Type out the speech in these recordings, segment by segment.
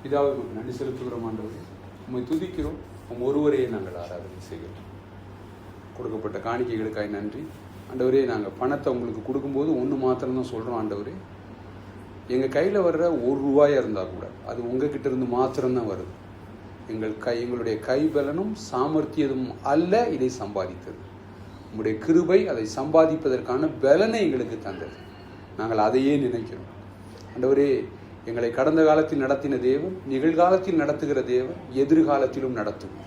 பிதாவுக்கு நன்றி செலுத்துகிறோம் ஆண்டவரே. உம்மை துதிக்கிறோம். ஒருவரையே நாங்கள் ஆராதனை செய்கிறோம். கொடுக்கப்பட்ட காணிக்கைகளுக்காய் நன்றி ஆண்டவரே. நாங்கள் பணத்தை உங்களுக்கு கொடுக்கும்போது ஒன்று மாத்திரம்தான் சொல்கிறோம் ஆண்டவரே. எங்கள் கையில் வர்ற ₹1 இருந்தால் கூட அது உங்ககிட்ட இருந்து மாத்திரம்தான் வருது. எங்களுடைய கைபலனும் சாமர்த்தியதும் அல்ல இதை சம்பாதித்தது. உங்களுடைய கிருபை அதை சம்பாதிப்பதற்கான பலனை எங்களுக்கு தந்தது. நாங்கள் அதையே நினைக்கிறோம் ஆண்டவரே. எங்களை கடந்த காலத்தில் நடத்தின தேவன் நிகழ்காலத்தில் நடத்துகிற தேவன் எதிர்காலத்திலும் நடத்தும்.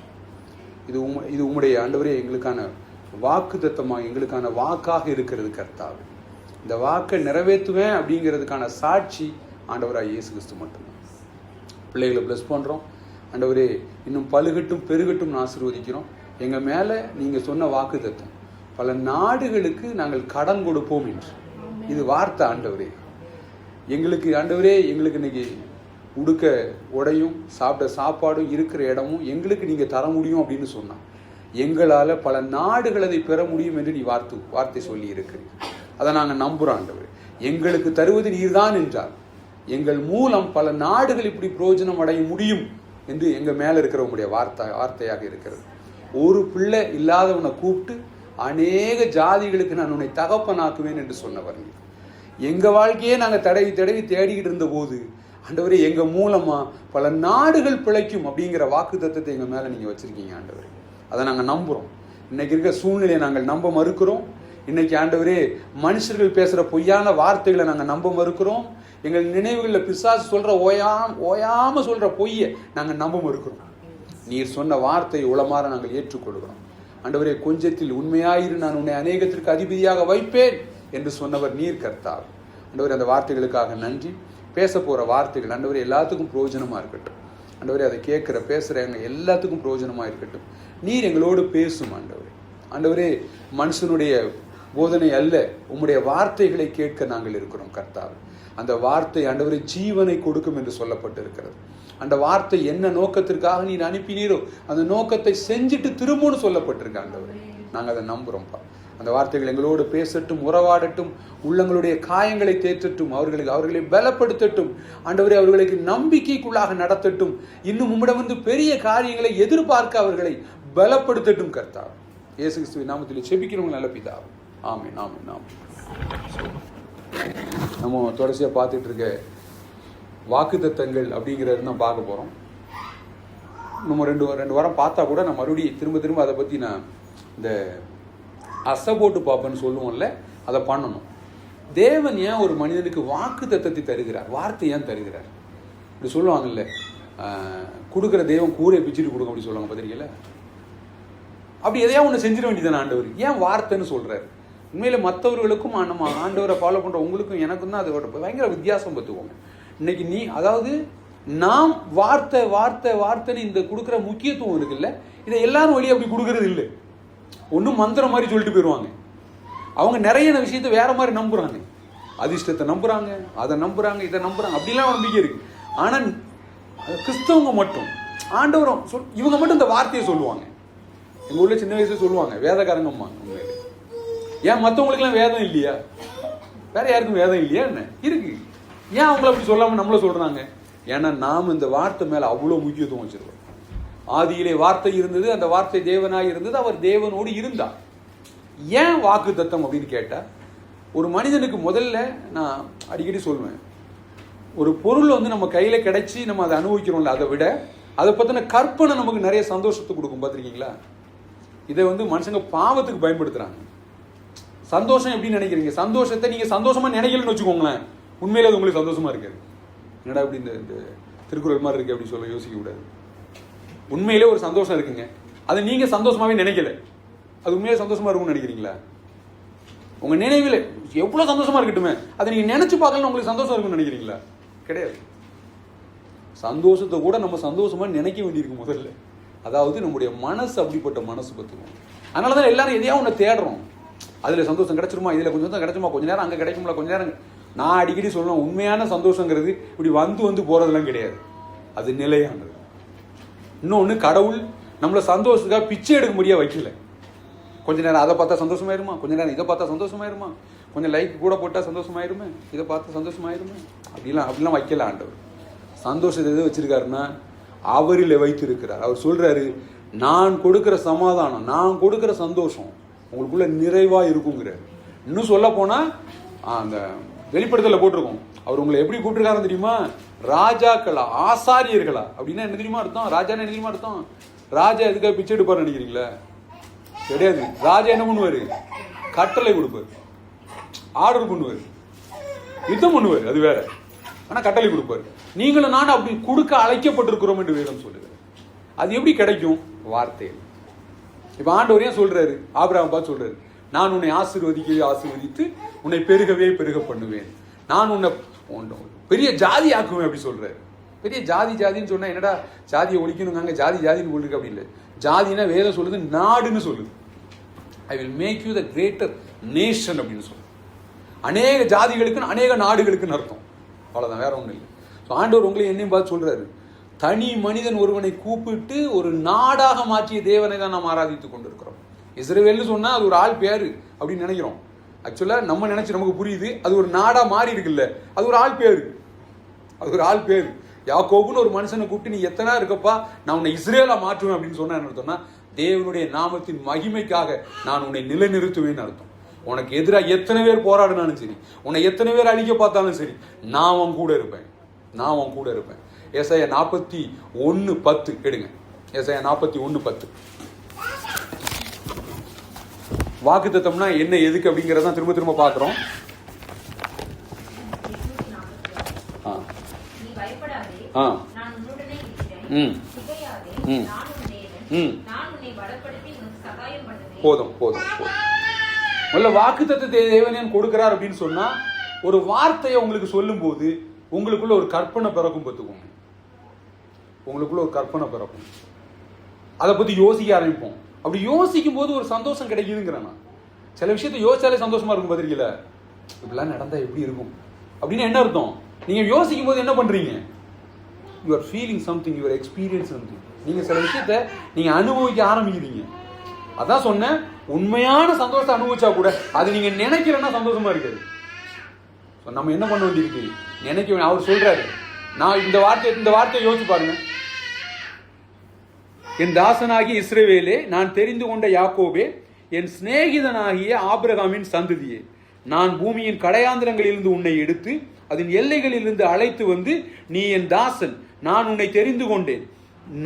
இது உம்முடைய ஆண்டவரே எங்களுக்கான வாக்கு தத்தமாக எங்களுக்கான வாக்காக இருக்கிறது கர்த்தாவே. இந்த வாக்கை நிறைவேற்றுவேன் அப்படிங்கிறதுக்கான சாட்சி ஆண்டவராக இயேசு கிறிஸ்து மட்டும்தான். பிள்ளைகளை பிளஸ் பண்ணுறோம் ஆண்டவரே. இன்னும் பழுகட்டும் பெருகட்டும் ஆசீர்வதிக்கிறோம். எங்கள் மேலே நீங்கள் சொன்ன வாக்கு தத்தம் பல நாடுகளுக்கு நாங்கள் கடன் கொடுப்போம் என்று இது வார்த்தை ஆண்டவரே. எங்களுக்கு ஆண்டவரே எங்களுக்கு இன்னைக்கு உடுக்க உடையும் சாப்பிட்ட சாப்பாடும் இருக்கிற இடமும் எங்களுக்கு நீங்கள் தர முடியும் அப்படின்னு சொன்னான். எங்களால் பல நாடுகள் அதை பெற முடியும் என்று நீ வார்த்தை சொல்லி இருக்கிறீங்க. அதை நாங்கள் நம்புகிறோம் ஆண்டவரே. எங்களுக்கு தருவது நீர்தான் என்றால் எங்கள் மூலம் பல நாடுகள் இப்படி பிரயோஜனம் அடைய முடியும் என்று எங்கள் மேலே இருக்கிற உங்களுடைய வார்த்தையாக இருக்கிறது. ஒரு பிள்ளை இல்லாதவனை கூப்பிட்டு அநேக ஜாதிகளுக்கு நான் உன்னை தகப்பனாக்குவேன் என்று சொன்னவர். எங்கள் வாழ்க்கையே நாங்கள் தடவி தேடிக்கிட்டு இருந்த போது ஆண்டவரே எங்கள் மூலமாக பல நாடுகள் பிழைக்கும் அப்படிங்கிற வாக்கு தத்தத்தை எங்கள் மேலே நீங்கள் வச்சுருக்கீங்க ஆண்டவரே. அதை நாங்கள் நம்புகிறோம். இன்னைக்கு இருக்க சூழ்நிலையை நாங்கள் நம்ப மறுக்கிறோம். இன்னைக்கு ஆண்டவரே மனுஷர்கள் பேசுகிற பொய்யான வார்த்தைகளை நாங்கள் நம்ப மறுக்கிறோம். எங்கள் நினைவுகளில் பிசாசு சொல்கிற ஓயாமல் சொல்கிற பொய்யை நாங்கள் நம்ப மறுக்கிறோம். நீர் சொன்ன வார்த்தையை உளமாற நாங்கள் ஏற்றுக்கொள்கிறோம் ஆண்டவரே. கொஞ்சத்தில் உண்மையாயிரு, நான் உன்னை அநேகத்திற்கு அதிபதியாக வைப்பேன் என்று சொன்னவர் நீர் கர்த்தாவே. ஆண்டவரே அந்த வார்த்தைகளுக்காக நன்றி. பேச போகிற வார்த்தைகள் ஆண்டவரே எல்லாத்துக்கும் பிரயோஜனமாக இருக்கட்டும் ஆண்டவரே. அதை கேட்குற பேசுகிறவங்க எல்லாத்துக்கும் பிரயோஜனமாக இருக்கட்டும். நீர் எங்களோடு பேசும் ஆண்டவரே. ஆண்டவரே மனுஷனுடைய போதனை அல்ல, உம்முடைய வார்த்தைகளை கேட்க நாங்கள் இருக்கிறோம் கர்த்தாவே. அந்த வார்த்தை ஆண்டவரே ஜீவனை கொடுக்கும் என்று சொல்லப்பட்டு இருக்கிறது. அந்த வார்த்தை என்ன நோக்கத்திற்காக நீர் அனுப்பினீரோ அந்த நோக்கத்தை செஞ்சுட்டு திரும்புன்னு சொல்லப்பட்டிருக்க ஆண்டவரே. நாங்கள் அதை நம்புகிறோம்ப்பா. அந்த வார்த்தைகள் எங்களோடு பேசட்டும், உறவாடட்டும், உள்ளங்களுடைய காயங்களை தேற்றட்டும், அவர்களை பலப்படுத்தட்டும் ஆண்டவரே. அவர்களுக்கு நம்பிக்கைக்குள்ளாக நடத்தட்டும். இன்னும் உம்மிடம் வந்து பெரிய காரியங்களை எதிர்பார்க்க அவர்களை பலப்படுத்தட்டும் கர்த்தா. இயேசு கிறிஸ்துவின் நாமத்தில் செபிக்கிறவங்க நல்ல பிதாவே. ஆமென் ஆமென் ஆமென். நம்ம தொடர்ச்சியாக பார்த்துட்டு இருக்க வாக்குத்தத்தங்கள் அப்படிங்கிறது தான் பார்க்க போகிறோம். நம்ம ரெண்டு வாரம் பார்த்தா கூட நான் மறுபடியும் திரும்ப அதை பற்றி நான் இந்த போட்டு பார்ப்பேன்னு சொல்லுவோம்ல, அதை பண்ணணும். தேவன் ஏன் ஒரு மனிதனுக்கு வாக்கு தத்தத்தை தருகிறார், வார்த்தை ஏன் தருகிறார்? இப்படி சொல்லுவாங்கல்ல, கொடுக்குற தெய்வம் கூரை பிச்சுட்டு கொடுங்க அப்படி சொல்லுவாங்க பார்த்திருக்கீங்களா? அப்படி எதையா ஒன்று செஞ்சிட வேண்டியதானே ஆண்டவர். ஏன் வார்த்தைன்னு சொல்கிறார்? உண்மையில மற்றவர்களுக்கும் நம்ம ஆண்டவரை ஃபாலோ பண்ணுற உங்களுக்கும் எனக்கும் தான் அதோட பயங்கர வித்தியாசம் பார்த்துக்கோங்க. இன்னைக்கு அதாவது நாம் வார்த்தைன்னு இந்த கொடுக்குற முக்கியத்துவம் இருக்குல்ல, இதை எல்லாரும் வழி அப்படி கொடுக்கறது இல்லை. ஒன்றும் மந்திரம் மாதிரி சொல்லிட்டு போயிடுவாங்க. அவங்க நிறைய விஷயத்த வேற மாதிரி நம்புறாங்க. அதிர்ஷ்டத்தை நம்புறாங்க, அதை நம்புறாங்க, இதை நம்புறாங்க, அப்படிலாம் நம்பிக்கை இருக்கு. ஆனால் கிறிஸ்தவங்க மட்டும் ஆண்டவரும் இவங்க மட்டும் இந்த வார்த்தையை சொல்லுவாங்க. எங்கள் ஊரில் சின்ன வயசுல சொல்லுவாங்க வேதக்காரங்கம்மா. உண்மையிலே ஏன் மற்றவங்களுக்குலாம் வேதம் இல்லையா? வேற யாருக்கும் வேதம் இல்லையா? என்ன இருக்கு? ஏன் அவங்கள அப்படி சொல்லாமல் நம்மள சொல்றாங்க? ஏன்னா நாம் இந்த வார்த்தை மேலே அவ்வளோ முக்கியத்துவம் வச்சிருக்கோம். ஆதியிலே வார்த்தை இருந்தது, அந்த வார்த்தை தேவனாய் இருந்தது, அவர் தேவனோடு இருந்தார். ஏன் வாக்கு தத்தம் அப்படின்னு கேட்டால், ஒரு மனிதனுக்கு முதல்ல நான் அடிக்கடி சொல்லுவேன், ஒரு பொருள் நம்ம கையில் கிடைச்சி நம்ம அதை அனுபவிக்கிறோம்ல, அதை விட அதை பற்றின கற்பனை நமக்கு நிறைய சந்தோஷத்தை கொடுக்கும். பார்த்துருக்கீங்களா? இதை மனுஷங்க பாவத்துக்கு பயன்படுத்துகிறாங்க. சந்தோஷம் எப்படின்னு நினைக்கிறீங்க? சந்தோஷத்தை நீங்கள் சந்தோஷமாக நினைக்கலன்னு வச்சுக்கோங்களேன், உண்மையில அது உங்களுக்கு சந்தோஷமாக இருக்காது. என்னடா இப்படி இந்த திருக்குறள் மாதிரி இருக்கு அப்படி சொல்ல யோசிக்க கூடாது. உண்மையிலே ஒரு சந்தோஷம் இருக்குங்க, அதை நீங்கள் சந்தோஷமாகவே நினைக்கல, அது உண்மையிலே சந்தோஷமாக இருக்கும்னு நினைக்கிறீங்களா? உங்கள் நினைவில் எவ்வளோ சந்தோஷமாக இருக்கட்டுமே, அதை நீங்கள் நினச்சி பார்க்கலன்னு உங்களுக்கு சந்தோஷம் இருக்குன்னு நினைக்கிறீங்களா? கிடையாது. சந்தோஷத்தை கூட நம்ம சந்தோஷமாக நினைக்க வேண்டியிருக்கு முதல்ல. அதாவது நம்முடைய மனசு அப்படிப்பட்ட மனசு பார்த்துக்கணும். அதனால தான் எல்லாரும் எதையாவது ஒன்று தேடுறோம். அதில் சந்தோஷம் கிடைச்சிருமா, இதில் கொஞ்சம் தான் கிடைச்சுமா, கொஞ்ச நேரம் அங்கே கிடைக்கும்ல, கொஞ்ச நேரம். நான் அடிக்கடி சொல்லுவேன், உண்மையான சந்தோஷங்கிறது இப்படி வந்து போகிறதுலாம் கிடையாது, அது நிலையானது. இன்னொன்று, கடவுள் நம்மளை சந்தோஷத்துக்காக பிச்சை எடுக்க முடியாது வைக்கல. கொஞ்ச நேரம் அதை பார்த்தா சந்தோஷமாயிருமா, கொஞ்ச நேரம் இதை பார்த்தா சந்தோஷமாயிருமா, கொஞ்சம் லைக் கூட போட்டால் சந்தோஷமாயிருமே, இதை பார்த்தா சந்தோஷமாயிருமே, அப்படிலாம் வைக்கல ஆண்டவர். சந்தோஷத்தை எது வச்சிருக்காருன்னா அவரில் வைத்திருக்கிறார். அவர் சொல்றாரு, நான் கொடுக்கிற சமாதானம், நான் கொடுக்கிற சந்தோஷம் உங்களுக்குள்ள நிறைவா இருக்குங்கிறார். இன்னும் சொல்ல போனா அந்த வெளிப்படுத்தல போட்டிருக்கோம், அவர் உங்களை எப்படி கூப்பிட்டுருக்காரு தெரியுமா? ராஜாக்களா, ஆசாரியர்களா. அப்படின்னா என்ன தெரியுமா அர்த்தம்? ராஜா என்ன தெரியுமா அர்த்தம்? ராஜா எதுக்காக பிச்சை எடுப்பாரு நினைக்கிறீங்களா? கிடையாது. ராஜா என்ன பண்ணுவாரு? கட்டளை கொடுப்பாரு, ஆர்டர் பண்ணுவாரு, யுத்தம் பண்ணுவாரு, அது வேற. ஆனா கட்டளை கொடுப்பாரு. நீங்களும் நானும் அப்படி கொடுக்க அழைக்கப்பட்டிருக்கிறோம் என்று வேதம் சொல்லுது. அது எப்படி கிடைக்கும்? வார்த்தையில். இப்ப ஆண்டவர் ஏன் சொல்றாரு? ஆபிரகாம் பார்த்து சொல்றாரு, நான் உன்னை ஆசீர்வதித்து உன்னை பெருகவே பெருக பண்ணுவேன், நான் உன்னை பெரிய ஜாதி ஆக்குவேன் அப்படி சொல்றாரு. பெரிய ஜாதின்னு சொன்னா என்னடா ஜாதியை ஒழிக்கணுங்க, ஜாதின்னு சொல்லிருக்கு அப்படி இல்லை. ஜாதினா வேதம் சொல்லுது நாடுன்னு சொல்லுது. I will make you the greater nation அப்படின்னு சொல்லுது. அநேக ஜாதிகளுக்கு அநேக நாடுகளுக்குன்னு அர்த்தம். அவ்வளவுதான், வேற ஒன்றும் இல்லை. ஆண்டவர் உங்களை என்னையும் பார்த்து சொல்றாரு, தனி மனிதன் ஒருவனை கூப்பிட்டு ஒரு நாடாக மாற்றிய தேவனை தான் நாம் ஆராதித்துக் கொண்டிருக்கிறோம். இஸ்ரவேல்னு சொன்னா அது ஒரு ஆள் பேரு அப்படின்னு நினைக்கிறோம். ஆக்சுவலா நம்ம நினைச்சு நமக்கு புரியுது, அது ஒரு நாடா மாறி இருக்குல்ல, அது ஒரு ஆள் பேரு. அது ஒரு ஆள் பேரு. யாக்கோபுன்னு ஒரு மனுஷனை கூப்பிட்டு நீ எத்தனை இருக்கப்பா, நான் உன்னை இஸ்ரேலா மாற்றுவேன் அப்படின்னு சொன்னா என்ன அர்த்தம்னா, தேவனுடைய நாமத்தின் மகிமைக்காக நான் உன்னை நிலைநிறுத்துவேன்னு அர்த்தம். உனக்கு எதிராக எத்தனை பேர் போராடினாலும் சரி, உன்னை எத்தனை பேர் அழிக்க பார்த்தாலும் சரி, நான் உன் கூட இருப்பேன், நான் உன் கூட இருப்பேன். ஏசாயா 41:10 எடுங்க. ஏசாயா 41:10. வாக்குத்தத்தம்னா என்ன, எதுக்கு அப்படிங்கறத திரும்ப திரும்ப பாக்குறோம். போதும் போதும் போதும். முதல்ல வாக்குத்தத்தத்தை தேவன் கொடுக்கிறார் அப்படின்னு சொன்னா, ஒரு வார்த்தையை உங்களுக்கு சொல்லும் போது உங்களுக்குள்ள ஒரு கற்பனை பிறக்கும். பார்த்துக்கோங்க, உங்களுக்குள்ள ஒரு கற்பனை பிறக்கும். அதை பத்தி யோசிக்க ஆரம்பிப்போம். அப்படி யோசிக்கும் போது ஒரு சந்தோஷம் கிடைக்குதுங்கிறேன். சில விஷயத்தை யோசிச்சாலே சந்தோஷமா இருக்கும். பார்த்திருக்கீங்களா? இப்படிலாம் நடந்தா எப்படி இருக்கும் அப்படின்னு என்ன அர்த்தம்? நீங்க யோசிக்கும் போது என்ன பண்றீங்க? You are feeling something, you are experience something. நீங்க சில விஷயத்தை நீங்க அனுபவிக்க ஆரம்பிக்கிறீங்க. அதான் சொன்னேன், உண்மையான சந்தோஷத்தை அனுபவிச்சா கூட அது நீங்க நினைக்கிறேன்னா சந்தோஷமா இருக்காது. நம்ம என்ன பண்ண வேண்டியிருக்கு? நினைக்க. அவர் சொல்றாரு, நான் இந்த வார்த்தையை யோசிச்சு பாருங்க. என் தாசனாகிய இஸ்ரவேலே, நான் தெரிந்து கொண்ட யாக்கோபே, என் சிநேகிதனாகிய ஆபிரகாமின் சந்ததியே, நான் பூமியின் கடையாந்திரங்களிலிருந்து உன்னை எடுத்து அதன் எல்லைகளிலிருந்து அழைத்து வந்து, நீ என் தாசன், நான் உன்னை தெரிந்து கொண்டேன்,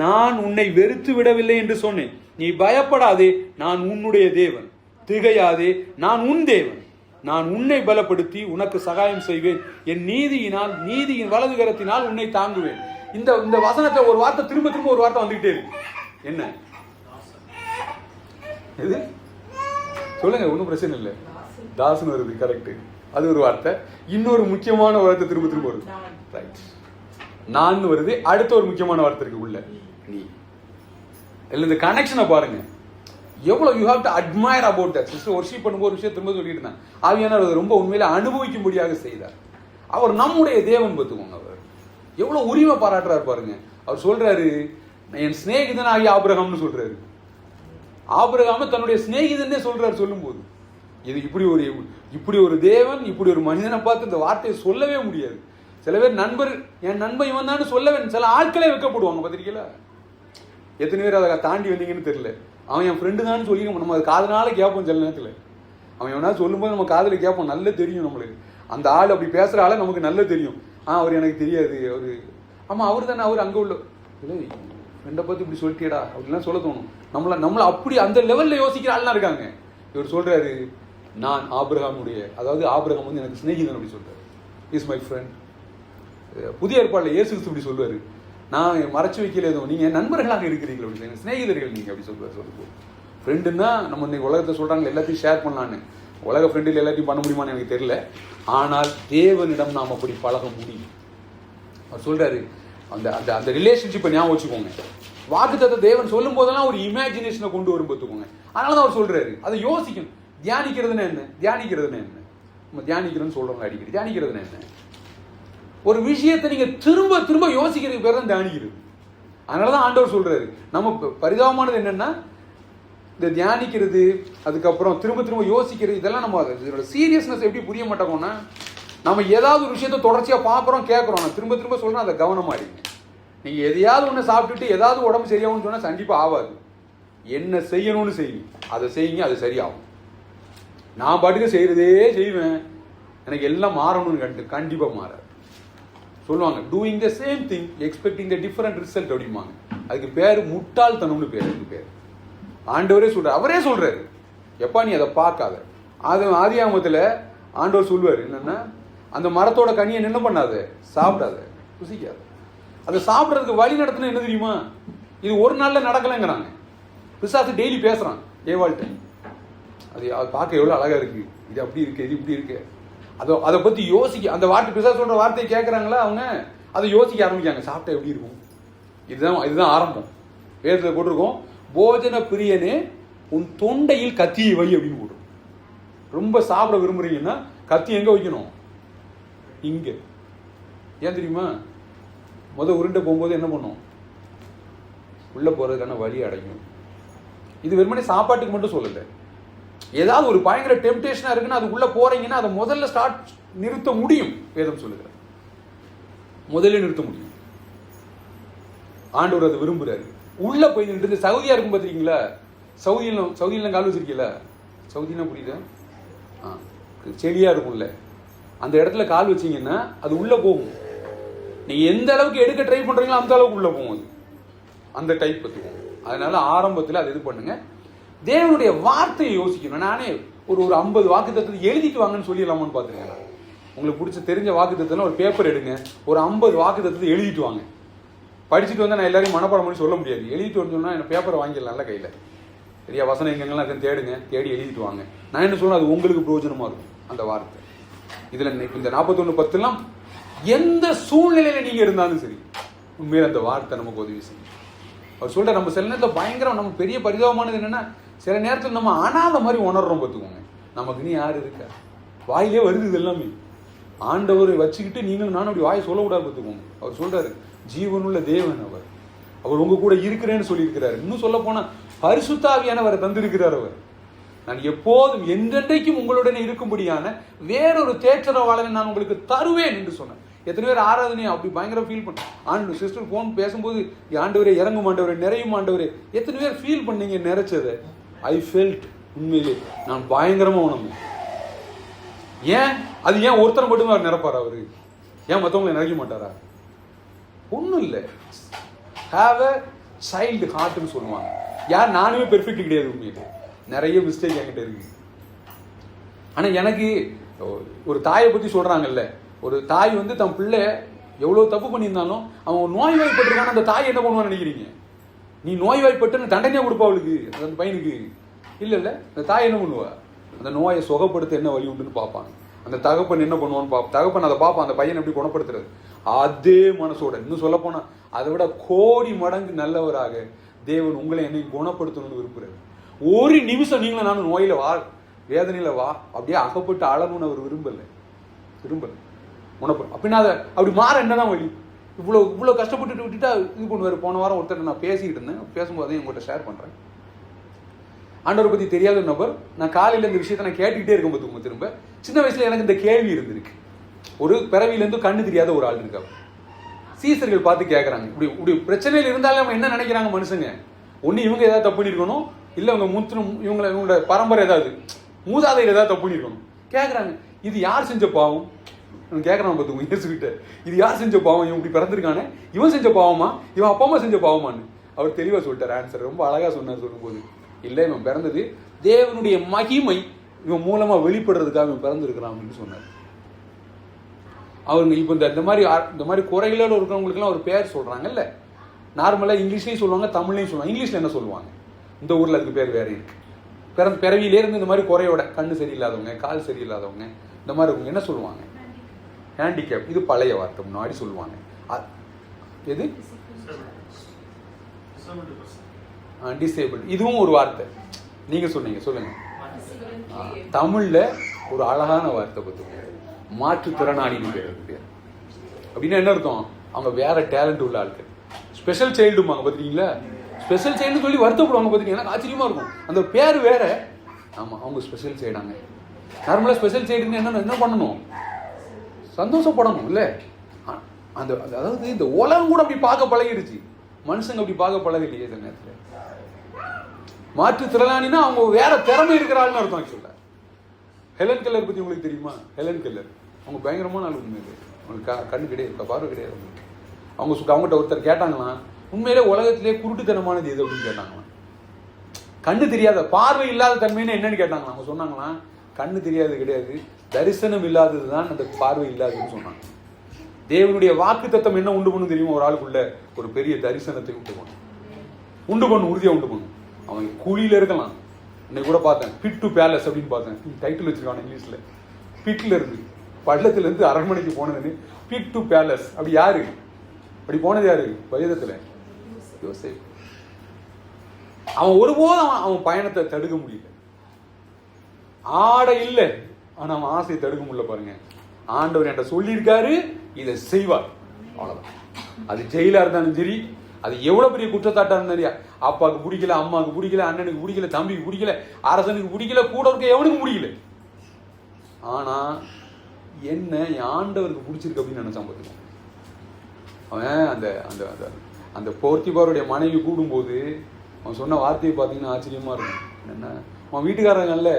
நான் உன்னை வெறுத்து விடவில்லை என்று சொன்னேன். நீ பயப்படாதே, நான் உன்னுடைய தேவன், திகையாதே, நான் உன் தேவன், நான் உன்னை பலப்படுத்தி உனக்கு சகாயம் செய்வேன், என் நீதியின் வலது கரத்தினால் உன்னை தாங்குவேன். இந்த வசனத்தை ஒரு வார்த்தை திரும்ப திரும்ப ஒரு வார்த்தை வந்துகிட்டே இருக்கு. என்ன இது? சொல்லுங்க, ஒன்றும் பிரச்சனை இல்லை. தாசன் வருது, கரெக்ட். அது ஒரு வார்த்தை. இன்னொரு முக்கியமான வார்த்தை திரும்ப திரும்ப வருது, ரைட். நான் வருது. அடுத்த ஒரு முக்கியமான வார்த்தை இருக்கு உள்ள, நீ. இந்த கனெக்ஷனை பாருங்க, எவ்வளவு you have to admire about that. Sister worship பண்ணும்போது ஒரு விஷயம் திரும்ப சொல்லிட்டு இருந்தான், ஆவியானவர் ரொம்ப உண்மையில அனுபவிக்கும்படியாக செய்தார். அவர் நம்முடைய தேவன். பார்த்துக்கோங்க, அவர் எவ்வளவு உரிமை பாராட்டுறாரு பாருங்க. அவர் சொல்றாரு, என் சிநேகிதன் ஆகிய ஆபிரகாம்னு சொல்றாரு. ஆபிரகாம தன்னுடைய சிநேகிதனே சொல்றாரு. சொல்லும் போது இது இப்படி ஒரு தேவன், இப்படி ஒரு மனிதனை பார்த்து இந்த வார்த்தையை சொல்லவே முடியாது. சில பேர் நண்பர், என் நண்பன் இவன் தான் சொல்லவே, சில ஆட்களே வைக்கப்படுவாங்க. பார்த்திருக்கீங்களா? எத்தனை பேர் அதை தாண்டி வந்தீங்கன்னு தெரியல. அவன் என் ஃப்ரெண்டு தான் சொல்லி நம்ம அது காதனால கேட்போம். சில நேரத்தில் அவன் எவனா சொல்லும்போது நம்ம காதில் கேட்போம், நல்ல தெரியும் நம்மளுக்கு. அந்த ஆள் அப்படி பேசுகிற ஆளை நமக்கு நல்ல தெரியும். அவர் எனக்கு தெரியாது, அவர் ஆமாம் அவர் தானே, அவர் அங்கே உள்ள ஃப்ரெண்டை பார்த்து இப்படி சொல்லிட்டியடா அப்படிலாம் சொல்ல தோணும். நம்மளை அப்படி அந்த லெவலில் யோசிக்கிற ஆள்லாம் இருக்காங்க. இவர் சொல்கிறாரு, நான் ஆபிரகாமுடைய, அதாவது ஆபிரகாம் வந்து எனக்கு சிநேகிதன் அப்படி சொல்கிறார், இஸ் மை ஃப்ரெண்ட். புதிய ஏற்பாட்டில் இயேசு கிறிஸ்து இப்படி சொல்லுவார், நான் மறைச்சு வைக்கல எதுவும், நீங்கள் நண்பர்களாக இருக்கிறீர்கள் அப்படின்னு, சிநேகிதர்கள் நீங்கள் அப்படி சொல்லும்போது. ஃப்ரெண்டுன்னா நம்ம இன்னைக்கு உலகத்தை சொல்கிறாங்க எல்லாத்தையும் ஷேர் பண்ணலான்னு. உலக ஃப்ரெண்டில் எல்லாத்தையும் பண்ண முடியுமான்னு எனக்கு தெரியல. ஆனால் தேவனிடம் நாம் அப்படி பழக முடியும். அவர் சொல்கிறாரு, அந்த அந்த அந்த ரிலேஷன்ஷிப்பை ஞாபகம் வச்சுக்கோங்க. வாக்குத்தத்தத்தை தேவன் சொல்லும் போதெல்லாம் ஒரு இமேஜினேஷனை கொண்டு வரும் பார்த்துக்கோங்க. அதனால தான் அவர் சொல்கிறாரு, அதை யோசிக்கணும். தியானிக்கிறதுன்னு என்ன? நம்ம தியானிக்கிறோன்னு சொல்கிறோங்க அடிக்கடி. தியானிக்கிறதுன்னு என்ன? ஒரு விஷயத்தை நீங்க திரும்ப திரும்ப யோசிக்கிறதுக்கு பேர் தான் தியானிக்கிறது. அதனாலதான் ஆண்டவர் சொல்றாரு, நம்ம பரிதாபமானது என்னன்னா, இந்த தியானிக்கிறது, அதுக்கப்புறம் திரும்ப திரும்ப யோசிக்கிறது, இதெல்லாம் நம்ம இதோட சீரியஸ்னஸ் எப்படி புரிய மாட்டோம்னா, நம்ம ஏதாவது ஒரு விஷயத்த தொடர்ச்சியாக பார்க்குறோம் கேட்குறோம். நான் திரும்ப திரும்ப சொல்கிறேன், அதை கவனமாக இருங்க. நீங்கள் எதையாவது ஒன்று சாப்பிட்டுட்டு ஏதாவது உடம்பு சரியாகும்னு சொன்னால் கண்டிப்பாக ஆகாது. என்ன செய்யணும்னு செய்யுங்க, அதை செய்யுங்க, அது சரியாகும். நான் பாட்டுக்கு செய்கிறதே செய்வேன், எனக்கு எல்லாம் மாறணும்னு கண்டிப்பாக மாறாது. சொல்லுவாங்க doing the same thing expecting the different result அப்படிம்பாங்க. அதுக்கு பேர் முட்டாள்தனம்னு பேர். அதுக்கு பேர் ஆண்டவரே சொல்கிறார், அவரே சொல்கிறாரு, எப்பா நீ அதை பார்க்காத. அது ஆதியாகமத்தில் ஆண்டவர் சொல்லுவார் என்னன்னா, அந்த மரத்தோட கனியை என்ன பண்ணாத, சாப்பிடாத, ருசிக்காத. அதை சாப்பிட்றதுக்கு வழி நடத்தின என்ன தெரியுமா, இது ஒரு நாளில் நடக்கலைங்கிறாங்க. பிசாசு டெய்லி பேசுகிறான் ஏவாள்கிட்ட. அது பார்க்க எவ்வளோ அழகாக இருக்குது, இது அப்படி இருக்குது, இது இப்படி இருக்கு. அதை பற்றி யோசிக்க, அந்த வார்த்தை பிசாசு சொல்கிற வார்த்தையை கேட்குறாங்களா அவங்க, அதை யோசிக்க ஆரம்பிக்காங்க. சாப்பிட்டா எப்படி இருக்கும், இதுதான் ஆரம்பம். வேதத்தில் போட்டிருக்கோம், போஜன பிரியனே உன் தொண்டையில் கத்தியை வை அப்படின்னு போட்டிருக்கோம். ரொம்ப சாப்பிட விரும்புறீங்கன்னா கத்தி எங்கே வைக்கணும், இங்கே. ஏன் தெரியுமா, உருண்டை போகும்போது என்ன பண்ணும், உள்ளே போகிறதுக்கான வழி அடையும். இது வெறுமனே சாப்பாட்டுக்கு மட்டும் சொல்லலை. ஏதாவது ஒரு பயங்கர டெம்டேஷனாக இருக்குன்னா அது உள்ளே போகிறீங்கன்னா அதை முதல்ல நிறுத்த முடியும். வேதம் சொல்லுகிறார், முதல்ல நிறுத்த முடியும். ஆண்டவர் அதை விரும்புகிறாரு. உள்ளே போய் நின்று சவுதியாக இருக்கும் பார்த்துருக்கீங்களா, சவுதியில் கால் வச்சிருக்கீங்களா, சவுதினா புரியுதா, செடியாக இருக்கும்ல, அந்த இடத்துல கால் வச்சிங்கன்னா அது உள்ளே போகும். நீங்கள் எந்த அளவுக்கு எடுக்க ட்ரை பண்ணுறீங்களோ அந்த அளவுக்கு உள்ளே போகும். அந்த டைப் பற்றுவோம். அதனால ஆரம்பத்தில் அது இது பண்ணுங்க. தேவனுடைய வார்த்தையை யோசிக்கணும். நானே ஒரு 50 வாக்குத்தத்தத்தை எழுதிட்டு வாங்கன்னு சொல்லிடலாமான்னு பார்த்துருக்கேன். உங்களுக்கு பிடிச்ச தெரிஞ்ச வாக்குத்தத்தம்னா ஒரு பேப்பர் எடுங்க, ஒரு 50 வாக்குத்தத்தத்தை எழுதிட்டு வாங்க. படிச்சுட்டு வந்தால் நான் எல்லாரையும் மனப்பாடம் பண்ணி சொல்ல முடியாது. எழுதிட்டு வந்து சொன்னால் என்ன பேப்பரை வாங்கிடலாம் நல்ல கையில். சரியா, வசனம் எங்கெங்கெல்லாம் இருக்குன்னு தேடுங்க, தேடி எழுதிட்டு வாங்க. நான் என்ன சொல்றேன், அது உங்களுக்கு பிரயோஜனமாக இருக்கும் அந்த வார்த்தை. இதில் இந்த 41:10 எந்த சூழ்நிலையில் நீங்கள் இருந்தாலும் சரி, உண்மையில் அந்த வார்த்தை நமக்கு உதவி செய்யும். அவர் சொல்ற, நம்ம சில நேரத்தில் பயங்கரம், நம்ம பெரிய பரிதாபமானது என்னன்னா, சில நேரத்தில் நம்ம அனாத மாதிரி உணர்றோம் பார்த்துக்கோங்க. நமக்கு நீ யார் இருக்கா, வாயிலே வருது இது எல்லாமே. ஆண்டவரை வச்சுக்கிட்டு நீங்களும் நானும் அப்படி வாயை சொல்லக்கூடாது பார்த்துக்கோங்க. அவர் சொல்றாரு, ஜீவனுள்ள தேவன் அவர் உங்க கூட இருக்கிறேன்னு சொல்லியிருக்கிறாரு. இன்னும் சொல்ல போனா பரிசுத்தாவியானவரை தந்திருக்கிறார். அவர், நான் எப்போதும் என்றென்றைக்கும் உங்களுடனே இருக்கும்படியான வேறொரு தேற்றரவாளனை நான் உங்களுக்கு தருவேன் என்று சொன்னேன். எத்தனை பேர் ஆராதனையா அப்படி பயங்கர ஃபீல் பண்ண, ஆண்டு சிஸ்டர் ஃபோன் பேசும்போது ஆண்டவரே இறங்கும் ஆண்டவரே நிறையும் ஆண்டவரே, எத்தனை பேர் ஃபீல் பண்ணீங்க நிறைச்சதை. ஐ ஃபெல்ட், உண்மையிலே நான் பயங்கரமா உணர்ந்தேன். ஏன் அது ஏன் ஒருத்தர் மட்டுமே அவர் நிரப்பார், அவரு ஏன் மற்றவங்களை நினைக்க மாட்டாரா? ஒன்றும் இல்லை, ஹாவ் அ சைல்டு ஹார்ட்னு சொல்லுவாங்க. யார், நானுமே பெர்ஃபெக்ட் கிடையாது, உண்மையிலே நிறைய மிஸ்டேக் என்கிட்ட இருக்கு. ஆனால் எனக்கு ஒரு தாயை பற்றி சொல்கிறாங்கல்ல, ஒரு தாய் தன் பிள்ளை எவ்வளோ தப்பு பண்ணியிருந்தாலும் அவன் நோய்வாய்ப்பட்டிருக்கான அந்த தாய் என்ன பண்ணுவான்னு நினைக்கிறீங்க? நீ நோய்வாய்ப்பட்டு தண்டனையாக கொடுப்பா அவளுக்கு, அந்த பையனுக்கு இல்லை. அந்த தாய் என்ன பண்ணுவா, அந்த நோயை சுகப்படுத்த என்ன வழி உண்டுன்னு பார்ப்பாங்க. அந்த தகப்பன் என்ன பண்ணுவான்னு தகப்பன் அதை பார்ப்பான், அந்த பையனை எப்படி குணப்படுத்துறது. அதே மனசோட, இன்னும் சொல்ல போனா அதை விட கோடி மடங்கு நல்லவராக தேவன் உங்களை என்னை குணப்படுத்தணும்னு விரும்புறாரு. ஒரு நிமிஷம் நீங்களும் நானும் நோயில வேதனையில அப்படியே அகப்பட்டு அழகுன்னு அவர் விரும்பல குணப்படும். அப்படின்னா அதை அப்படி மாற என்னதான் வழி? இவ்வளோ கஷ்டப்பட்டு விட்டுட்டா இது பண்ணுவார். போன வாரம் ஒருத்தர் நான் பேசிக்கிட்டு இருந்தேன், பேசும்போது அதையும் உங்கள்கிட்ட ஷேர் பண்ணுறேன். ஆண்டவரை பற்றி தெரியாத நபர், நான் காலையில் இந்த விஷயத்தை நான் கேட்டுக்கிட்டே இருக்கும் போது திரும்ப சின்ன வயசுல எனக்கு இந்த கேள்வி இருந்திருக்கு. ஒரு பிறவியிலேருந்து கண்ணு தெரியாத ஒரு ஆள் இருக்காங்க. சீசர்கள் பார்த்து கேட்குறாங்க, இப்படி பிரச்சனையில் இருந்தாலும் நம்ம என்ன நினைக்கிறாங்க மனுஷங்க, ஒன்று இவங்க ஏதாவது தப்பு பண்ணியிருக்கணும், இல்லை அவங்க இவங்களோட பரம்பரை ஏதாவது மூதாதையில் ஏதாவது தப்பு பண்ணியிருக்கணும். கேட்குறாங்க, இது யார் செஞ்ச பாவம் கேட்குறான் பார்த்துக்கோங்க இயேசுகிட்ட. இது யார் செஞ்ச பாவம், இவன் இப்படி பிறந்திருக்கானே, இவன் செஞ்ச பாவமா, இவன் அப்பா அம்மா செஞ்ச பாவமான்னு அவர் தெளிவாக சொல்லிட்டார். ஆன்சர் ரொம்ப அழகாக சொன்னார். சொல்லும்போது இல்லை, இவன் பிறந்தது தேவனுடைய மகிமை இவன் மூலமாக வெளிப்படுறதுக்காக இவன் பிறந்திருக்கிறான் அப்படின்னு சொன்னார். அவங்க இப்போ இந்த மாதிரி குறைகளோடு இருக்கிறவங்களுக்குலாம் ஒரு பேர் சொல்கிறாங்கல்ல. நார்மலாக இங்கிலீஷ்லேயும் சொல்லுவாங்க, தமிழ்லையும் சொல்லுவாங்க. இங்கிலீஷில் என்ன சொல்லுவாங்க, இந்த ஊரில் அதுக்கு பேர் வேறு இருக்கு. பிறவியிலேருந்து இந்த மாதிரி குறையோட, கண்ணு சரியில்லாதவங்க, கால் சரியில்லாதவங்க, இந்த மாதிரி இருக்கவங்க என்ன சொல்லுவாங்க, ஹேண்டிகேப். இது பழைய வார்த்தை, முன்னாடி சொல்லுவாங்க. எது டிசேபிள், இதுவும் ஒரு வார்த்தை. நீங்கள் சொன்னீங்க, சொல்லுங்க. தமிழில் ஒரு அழகான வார்த்தை பார்த்துக்கோங்க, மாற்றுத்திறனாளின்னு பேர். அப்படின்னா என்ன அர்த்தம், அவங்க வேற டேலண்ட் உள்ள ஆட்கள். ஸ்பெஷல் சைல்டுமாங்க பார்த்துருக்கீங்களா, ஸ்பெஷல் சைல்டுன்னு சொல்லி வருத்தப்படுவாங்க பார்த்துருக்கீங்க. எனக்கு ஆச்சரியமா இருக்கும், அந்த பேர் வேற. ஆமாம், அவங்க ஸ்பெஷல் சைல்டாங்க. நார்மலாக ஸ்பெஷல் சைல்டுன்னு என்ன பண்ணணும், சந்தோஷப்படணும் இல்லை? அந்த அதாவது இந்த உலகம் கூட அப்படி பார்க்க பழகிடுச்சு, மனுஷங்க அப்படி பார்க்க பழகலையே. இந்த நேரத்தில் மாற்றுத்திறனாளினா அவங்க வேற திறமை இருக்கிறாள்னு அர்த்தம். ஆக்சுவலா ஹெலன் கெல்லர் பத்தி உங்களுக்கு தெரியுமா? ஹெலன் கெல்லர் அவங்க பயங்கரமான ஆள். உண்மையிலே அவங்களுக்கு கண்ணு கிடையாது, பார்வை கிடையாது. அவங்ககிட்ட ஒருத்தர் கேட்டாங்களாம், உண்மையிலே உலகத்திலே குருட்டுத்தனமானது எது அப்படின்னு கேட்டாங்களாம். கண்ணு தெரியாத, பார்வை இல்லாத தன்மைன்னு என்னன்னு கேட்டாங்களாம். அவங்க சொன்னாங்களாம், கண்ணு தெரியாது கிடையாது, தரிசனம் இல்லாதது தான் அந்த பார்வை இல்லாததுன்னு சொன்னாங்க. தேவனுடைய வாக்கு தத்தம் என்ன உண்டு பண்ணும் தெரியுமா? ஒரு ஆளுக்குள்ள ஒரு பெரிய தரிசனத்தை உண்டு பண்ணும், உறுதியா உண்டு பண்ணும். அவன் குழியில இருக்கலாம். இன்னைக்கு கூட பார்த்தேன், பிட் டு பேலஸ் அப்படின்னு பார்த்தேன், டைட்டில் வச்சிருக்கான் இங்கிலீஷ்ல. பிட்ல இருந்து பள்ளத்துல இருந்து அரண்மனைக்கு போனதுன்னு பிட் டு பேலஸ். அப்படி யாரு அப்படி போனது? யாரு? வேதத்துல யோசேப்பு. அவன் ஒருபோதும் அவன் பயணத்தை தடுக்க முடியல. ஆடை இல்லை, ஆனா அவன் ஆசையை தடுக்க முடியல. பாருங்க, ஆண்டவர் என்கிட்ட சொல்லியிருக்காரு, இதை செய்வார், அவ்வளவுதான். அது ஜெயிலா இருந்தாலும் சரி, அது எவ்வளவு பெரிய குற்றச்சாட்டா இருந்தாலும், அப்பாவுக்கு பிடிக்கல, அம்மாவுக்கு பிடிக்கல, அண்ணனுக்கு பிடிக்கல, தம்பிக்கு பிடிக்கல, அரசனுக்கு பிடிக்கல, கூட இருக்க எவனுக்கு பிடிக்கல, ஆனா என்ன ஆண்டவருக்கு பிடிச்சிருக்கு அப்படின்னு நினைச்சான். பார்த்துக்கோ, அவன் அந்த அந்த அந்த போர்த்திபாருடைய மனைவி கூடும்போது அவன் சொன்ன வார்த்தையை பார்த்தீங்கன்னா ஆச்சரியமா இருக்கும். என்ன, அவன் வீட்டுக்காரங்கல்ல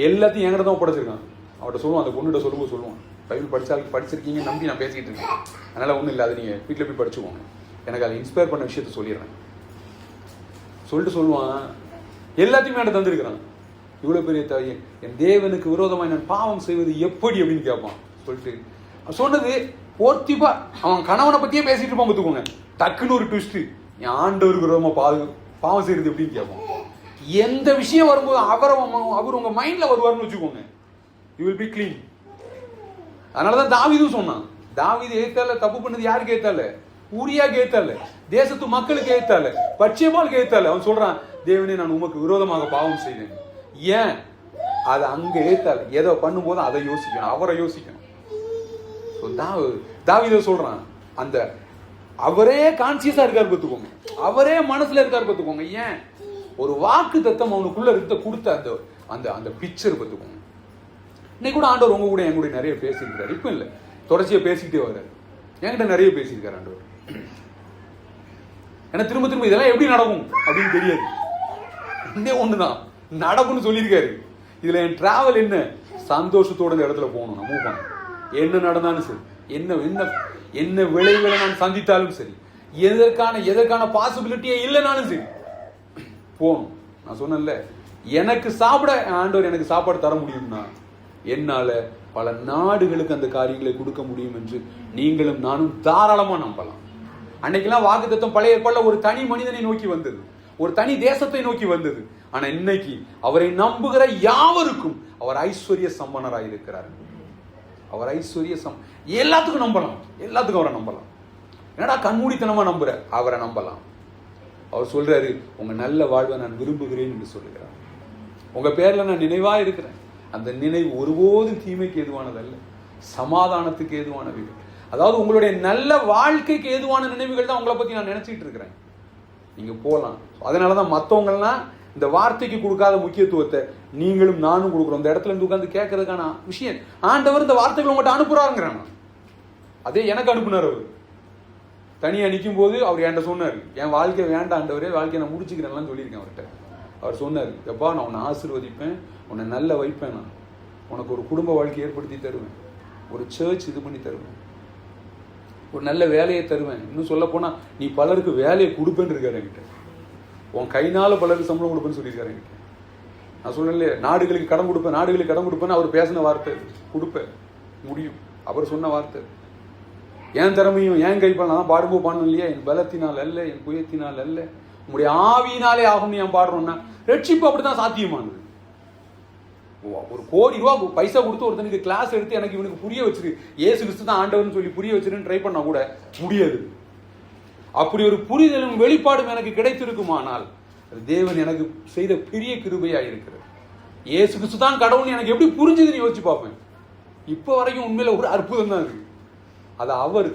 எல்லாத்தையும் என்கிட்ட தான் ஒப்படைச்சிருக்கான். அவட்ட சொல்லுவான், அந்த பொண்ணுகிட்ட சொல்லும்போது சொல்லுவான், பைபிள் படிச்சிருக்கீங்க நம்பி நான் பேசிக்கிட்டு இருக்கேன், அதனால ஒன்றும் இல்லை, அது நீங்கள் வீட்டில் போய் படிச்சுக்கோங்க, எனக்கு அதை இன்ஸ்பயர் பண்ண விஷயத்த சொல்லிடுறேன் சொல்லிட்டு சொல்லுவான். எல்லாத்தையுமே என்கிட்ட தந்திருக்கிறான். இவ்வளோ பெரிய என் தேவனுக்கு விரோதமாக நான் பாவம் செய்வது எப்படி அப்படின்னு கேட்பான். சொல்லிட்டு சொன்னது போர்த்திபா அவன் கணவனை பற்றியே பேசிட்டு இருப்பான். பார்த்துக்கோங்க, டக்குன்னு ஒரு ட்விஸ்ட், என் ஆண்டவருக்கு விரோதமாக பாவம் செய்யறது எப்படின்னு கேட்பான். எந்த விஷயம் வரும்போது அவர் உங்க மைண்ட்ல வருவார்னு வச்சுக்கோங்க, யூ வில் பி கிளீன். அதனாலதான் தாவீதும் சொன்னான். தாவீது ஏத்தால, தப்பு பண்ணது யாருக்கு ஏத்தால? ஊரியாக்கு ஏத்தால, தேசத்து மக்களுக்கு ஏத்தால, பட்சியமாளுக்கு ஏத்தால. அவன் சொல்றான், தேவனே நான் உமக்கு விரோதமாக பாவம் செய்தேன். ஏன்? அதை அங்க ஏத்தால, எதை பண்ணும்போது அதை யோசிக்கணும், அவரை யோசிக்கணும். தாவீது சொல்றான், அந்த அவரே கான்சியஸா இருக்காரு பார்த்துக்கோங்க, அவரே மனசுல இருக்காரு பார்த்துக்கோங்க. ஏன்? ஒரு வாக்கு தத்தம் அவனுக்குள்ள இருக்க கொடுத்த அந்த அந்த அந்த பிக்சர் பார்த்துக்கோங்க. இன்னைக்கு கூட ஆண்டவர் உங்க கூட என் கூட நிறைய பேசியிருக்காரு. இப்ப இல்ல, தொடர்ச்சியா பேசிக்கிட்டே வர்றாரு. என்கிட்ட நிறைய பேசியிருக்காரு ஆண்டவர். ஏன்னா திரும்ப திரும்ப இதெல்லாம் எப்படி நடக்கும் அப்படின்னு தெரியாது. இன்னே ஒண்ணுதான் நடக்கும்னு சொல்லியிருக்காரு. இதுல என் டிராவல் என்ன? சந்தோஷத்தோட இந்த இடத்துல போகணும். நான் மூவ் பண்ண என்ன நடந்தாலும் சரி, என்ன என்ன என்ன விளைவுகளை நான் சந்தித்தாலும் சரி, எதற்கான பாசிபிலிட்டியே இல்லைனாலும் சரி போகணும். நான் சொன்னேன்ல, எனக்கு சாப்பிட ஆண்டவர் எனக்கு சாப்பாடு தர முடியும்னா என்னால பல நாடுகளுக்கு அந்த காரியங்களை கொடுக்க முடியும் என்று நீங்களும் நானும் தாராளமா நம்பலாம். அன்னைக்கெல்லாம் வாக்குத்தத்தம் பழைய ஏற்பாடுல ஒரு தனி மனிதனை நோக்கி வந்தது, ஒரு தனி தேசத்தை நோக்கி வந்தது. ஆனா இன்னைக்கு அவரை நம்புகிற யாவருக்கும் அவர் ஐஸ்வர்ய சம்பனராக இருக்கிறார். அவர் ஐஸ்வர்ய எல்லாத்துக்கும் நம்பலாம், எல்லாத்துக்கும் அவரை நம்பலாம். என்னடா கண்மூடித்தனமா நம்புற? அவரை நம்பலாம். அவர் சொல்றாரு, உங்க நல்ல வாழ்வை நான் விரும்புகிறேன் என்று சொல்லுகிறார். உங்க பேர்ல நான் நினைவா இருக்கிறேன். அந்த நினைவு ஒருபோதும் தீமைக்கு ஏதுவானது அல்ல, சமாதானத்துக்கு ஏதுவானது. அதாவது உங்களுடைய நல்ல வாழ்க்கைக்கு ஏதுவான நினைவுகள் தான் உங்களை பத்தி நான் நினைச்சிட்டு இருக்கிறேன். நீங்க போலாம். அதனாலதான் மற்றவங்கலாம் இந்த வார்த்தைக்கு கொடுக்காத முக்கியத்துவத்தை நீங்களும் நானும் கொடுக்குறோம். இந்த இடத்துல இருந்து உட்கார்ந்து கேட்கறதுக்கான விஷயம் ஆண்டவர் இந்த வார்த்தைகள் உங்கள்கிட்ட அனுப்புறாருங்கிறாங்க. அதே எனக்கு அனுப்புனார். அவர் தனியா நிற்கும் போது அவர் என்கிட்ட சொன்னார், என் வாழ்க்கை வேண்டாம் ஆண்டவரே, வாழ்க்கையை நான் முடிச்சுக்கிறேன்லாம் சொல்லியிருக்கேன் அவர்கிட்ட. அவர் சொன்னார், எப்பா நான் உன்னை ஆசீர்வதிப்பேன், உன்னை நல்ல வைப்பேன், நான் உனக்கு ஒரு குடும்ப வாழ்க்கை ஏற்படுத்தி தருவேன், ஒரு சர்ச் இது பண்ணி தருவேன், ஒரு நல்ல வேலையை தருவேன், இன்னும் சொல்ல போனா நீ பலருக்கு வேலையை கொடுப்பேன்னு இருக்காரு என்கிட்ட, உன் கைனால பலருக்கு சம்பளம் கொடுப்பேன்னு சொல்லியிருக்காரு என்கிட்ட. நான் சொன்னேன், நாடுகளுக்கு கடன் கொடுப்பேன்னு அவர் பேசின வார்த்தை, கொடுப்பேன் முடியும் அவர் சொன்ன வார்த்தை. என் திறமையும் என் கைப்பட நான் பாடும்போது பாடணும் இல்லையா, என் பலத்தினால் அல்ல, என் புயத்தினால் அல்ல, உங்களுடைய ஆவியினாலே ஆகும்னு ஏன் பாடுறோம்னா ரட்சிப்பு அப்படிதான் சாத்தியமானது. ஒரு கோடி ரூபா பைசா கொடுத்து ஒருத்தனுக்கு கிளாஸ் எடுத்து எனக்கு இவனுக்கு புரிய வச்சிரு, ஏசு கிறிஸ்து தான் ஆண்டவர்னு சொல்லி புரிய வச்சிருன்னு ட்ரை பண்ணா கூட முடியாது. அப்படி ஒரு புரிதலும் வெளிப்பாடும் எனக்கு கிடைத்திருக்குமானால் தேவன் எனக்கு செய்த பெரிய கிருபையாக இருக்கிறது. ஏசு கிறிஸ்து தான் கடவுள்னு எனக்கு எப்படி புரிஞ்சதுன்னு யோசிச்சு பார்ப்பேன். இப்போ வரைக்கும் உண்மையில ஒரு அற்புதம் தான் இருக்கு. அது அவர்